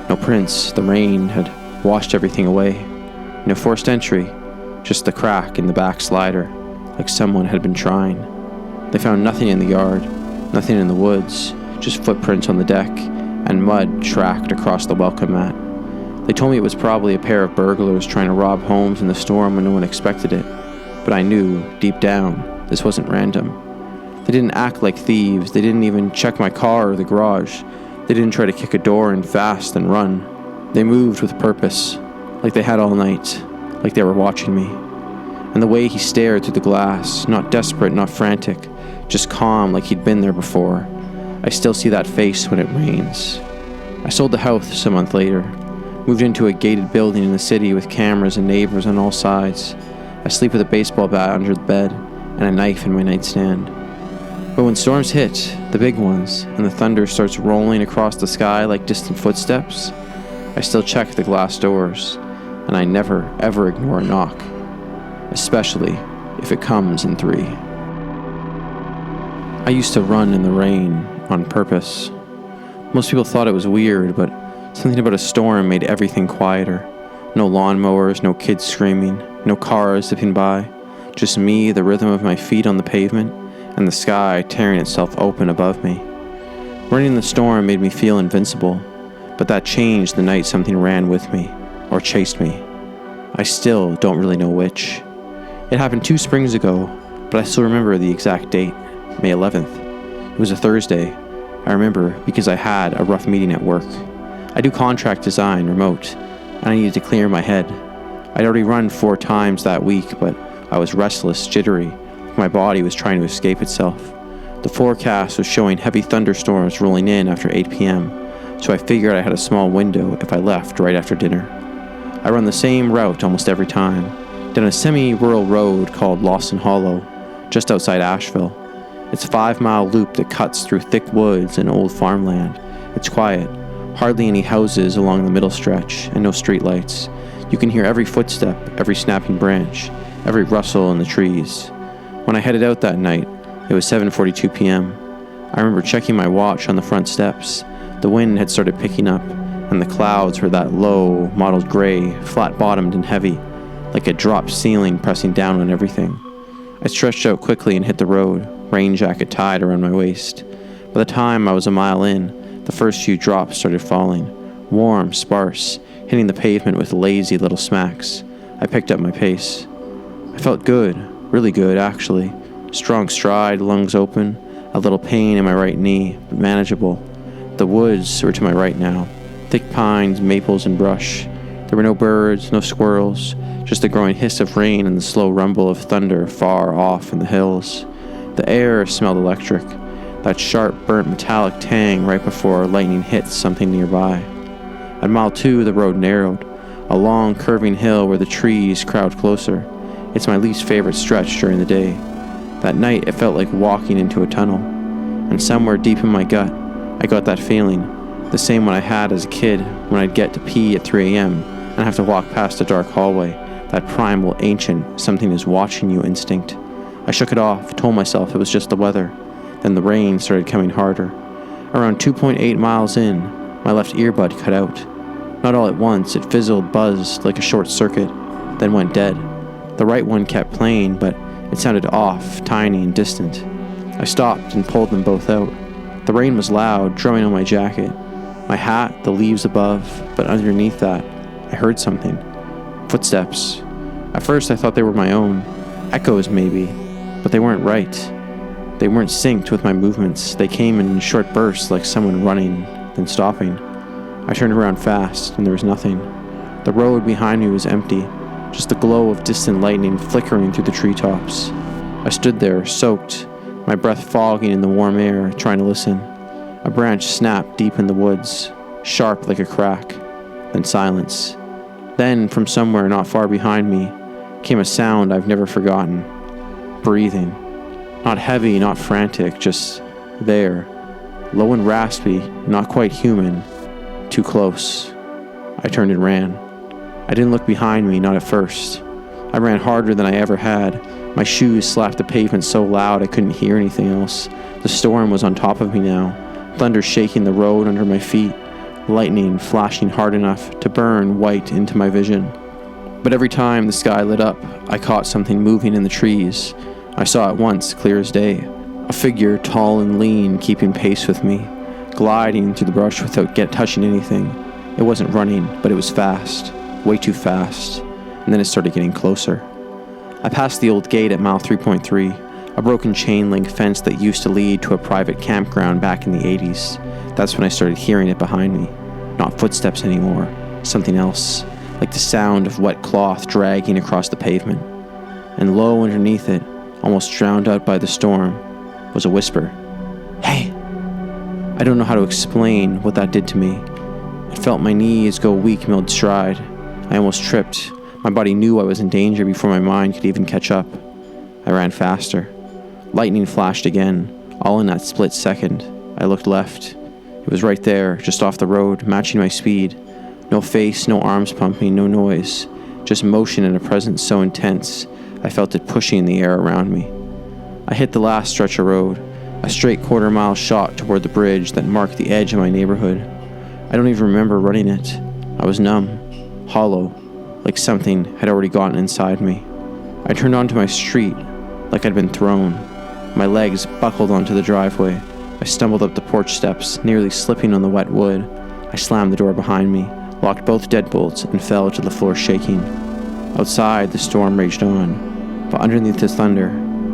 A: No prints, the rain had washed everything away. No forced entry, just the crack in the back slider, like someone had been trying. They found nothing in the yard, nothing in the woods, just footprints on the deck, and mud tracked across the welcome mat. They told me it was probably a pair of burglars trying to rob homes in the storm when no one expected it. But I knew, deep down, this wasn't random. They didn't act like thieves. They didn't even check my car or the garage. They didn't try to kick a door in fast and run. They moved with purpose, like they had all night, like they were watching me. And the way he stared through the glass, not desperate, not frantic, just calm like he'd been there before. I still see that face when it rains. I sold the house a month later, moved into a gated building in the city with cameras and neighbors on all sides. I sleep with a baseball bat under the bed and a knife in my nightstand. But when storms hit, the big ones, and the thunder starts rolling across the sky like distant footsteps, I still check the glass doors, and I never, ever ignore a knock, especially if it comes in 3. I used to run in the rain on purpose. Most people thought it was weird, but something about a storm made everything quieter. No lawnmowers, no kids screaming, no cars zipping by, just me, the rhythm of my feet on the pavement, and the sky tearing itself open above me. Running in the storm made me feel invincible, but that changed the night something ran with me, or chased me. I still don't really know which. It happened 2 springs ago, but I still remember the exact date, May 11th. It was a Thursday. I remember because I had a rough meeting at work. I do contract design, remote. and I needed to clear my head. I'd already run 4 times that week, but I was restless, jittery. My body was trying to escape itself. The forecast was showing heavy thunderstorms rolling in after 8 p.m., so I figured I had a small window if I left right after dinner. I run the same route almost every time, down a semi-rural road called Lawson Hollow, just outside Asheville. It's a 5-mile loop that cuts through thick woods and old farmland. It's quiet, hardly any houses along the middle stretch, and no streetlights. You can hear every footstep, every snapping branch, every rustle in the trees. When I headed out that night, it was 7:42 p.m. I remember checking my watch on the front steps. The wind had started picking up, and the clouds were that low, mottled gray, flat-bottomed and heavy, like a dropped ceiling pressing down on everything. I stretched out quickly and hit the road, rain jacket tied around my waist. By the time I was a mile in, the first few drops started falling, warm, sparse, hitting the pavement with lazy little smacks. I picked up my pace. I felt good, really good, actually. Strong stride, lungs open, a little pain in my right knee, but manageable. The woods were to my right now, thick pines, maples, and brush. There were no birds, no squirrels, just the growing hiss of rain and the slow rumble of thunder far off in the hills. The air smelled electric, that sharp, burnt metallic tang right before lightning hits something nearby. At mile 2, the road narrowed, a long, curving hill where the trees crowd closer. It's my least favorite stretch during the day. That night, it felt like walking into a tunnel. And somewhere deep in my gut, I got that feeling, the same one I had as a kid when I'd get to pee at 3 a.m. and have to walk past a dark hallway, that primal, ancient, something is watching you instinct. I shook it off, told myself it was just the weather. Then the rain started coming harder. Around 2.8 miles in, my left earbud cut out. Not all at once, it fizzled, buzzed like a short circuit, then went dead. The right one kept playing, but it sounded off, tiny and distant. I stopped and pulled them both out. The rain was loud, drumming on my jacket, my hat, the leaves above, but underneath that, I heard something. Footsteps. At first I thought they were my own. Echoes, maybe. But they weren't right. They weren't synced with my movements. They came in short bursts like someone running, then stopping. I turned around fast, and there was nothing. The road behind me was empty, just the glow of distant lightning flickering through the treetops. I stood there, soaked, my breath fogging in the warm air, trying to listen. A branch snapped deep in the woods, sharp like a crack, then silence. Then, from somewhere not far behind me, came a sound I've never forgotten. Breathing. Not heavy, not frantic, just there. Low and raspy, not quite human. Too close. I turned and ran. I didn't look behind me, not at first. I ran harder than I ever had. My shoes slapped the pavement so loud I couldn't hear anything else. The storm was on top of me now, thunder shaking the road under my feet, lightning flashing hard enough to burn white into my vision. But every time the sky lit up, I caught something moving in the trees. I saw at once, clear as day, a figure tall and lean keeping pace with me, gliding through the brush without touching anything. It wasn't running, but it was fast, way too fast, and then it started getting closer. I passed the old gate at mile 3.3, a broken chain link fence that used to lead to a private campground back in the 80s. That's when I started hearing it behind me. Not footsteps anymore, something else, like the sound of wet cloth dragging across the pavement. And low underneath it, almost drowned out by the storm, was a whisper. Hey! I don't know how to explain what that did to me. I felt my knees go weak mid-stride. I almost tripped. My body knew I was in danger before my mind could even catch up. I ran faster. Lightning flashed again, all in that split second. I looked left. It was right there, just off the road, matching my speed. No face, no arms pumping, no noise. Just motion and a presence so intense, I felt it pushing the air around me. I hit the last stretch of road, a straight quarter-mile shot toward the bridge that marked the edge of my neighborhood. I don't even remember running it. I was numb, hollow, like something had already gotten inside me. I turned onto my street, like I'd been thrown. My legs buckled onto the driveway. I stumbled up the porch steps, nearly slipping on the wet wood. I slammed the door behind me, locked both deadbolts, and fell to the floor shaking. Outside, the storm raged on, but underneath the thunder,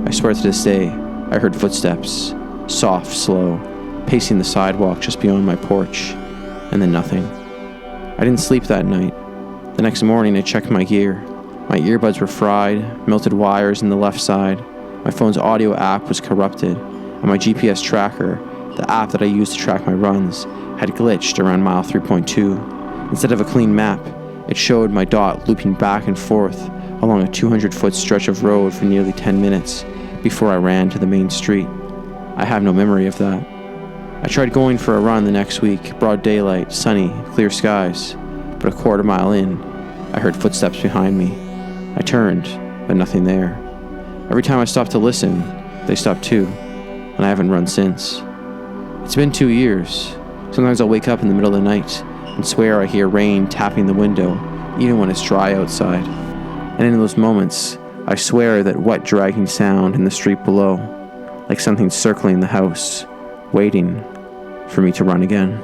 A: I swear to this day, I heard footsteps, soft, slow, pacing the sidewalk just beyond my porch, and then nothing. I didn't sleep that night. The next morning, I checked my gear. My earbuds were fried, melted wires in the left side. My phone's audio app was corrupted, and my GPS tracker, the app that I use to track my runs, had glitched around mile 3.2. Instead of a clean map, it showed my dot looping back and forth along a 200-foot stretch of road for nearly 10 minutes before I ran to the main street. I have no memory of that. I tried going for a run the next week, broad daylight, sunny, clear skies, but a quarter mile in, I heard footsteps behind me. I turned, but nothing there. Every time I stopped to listen, they stopped too, and I haven't run since. It's been 2 years. Sometimes I'll wake up in the middle of the night and swear I hear rain tapping the window, even when it's dry outside. And in those moments, I swear that wet dragging sound in the street below, like something circling the house, waiting for me to run again.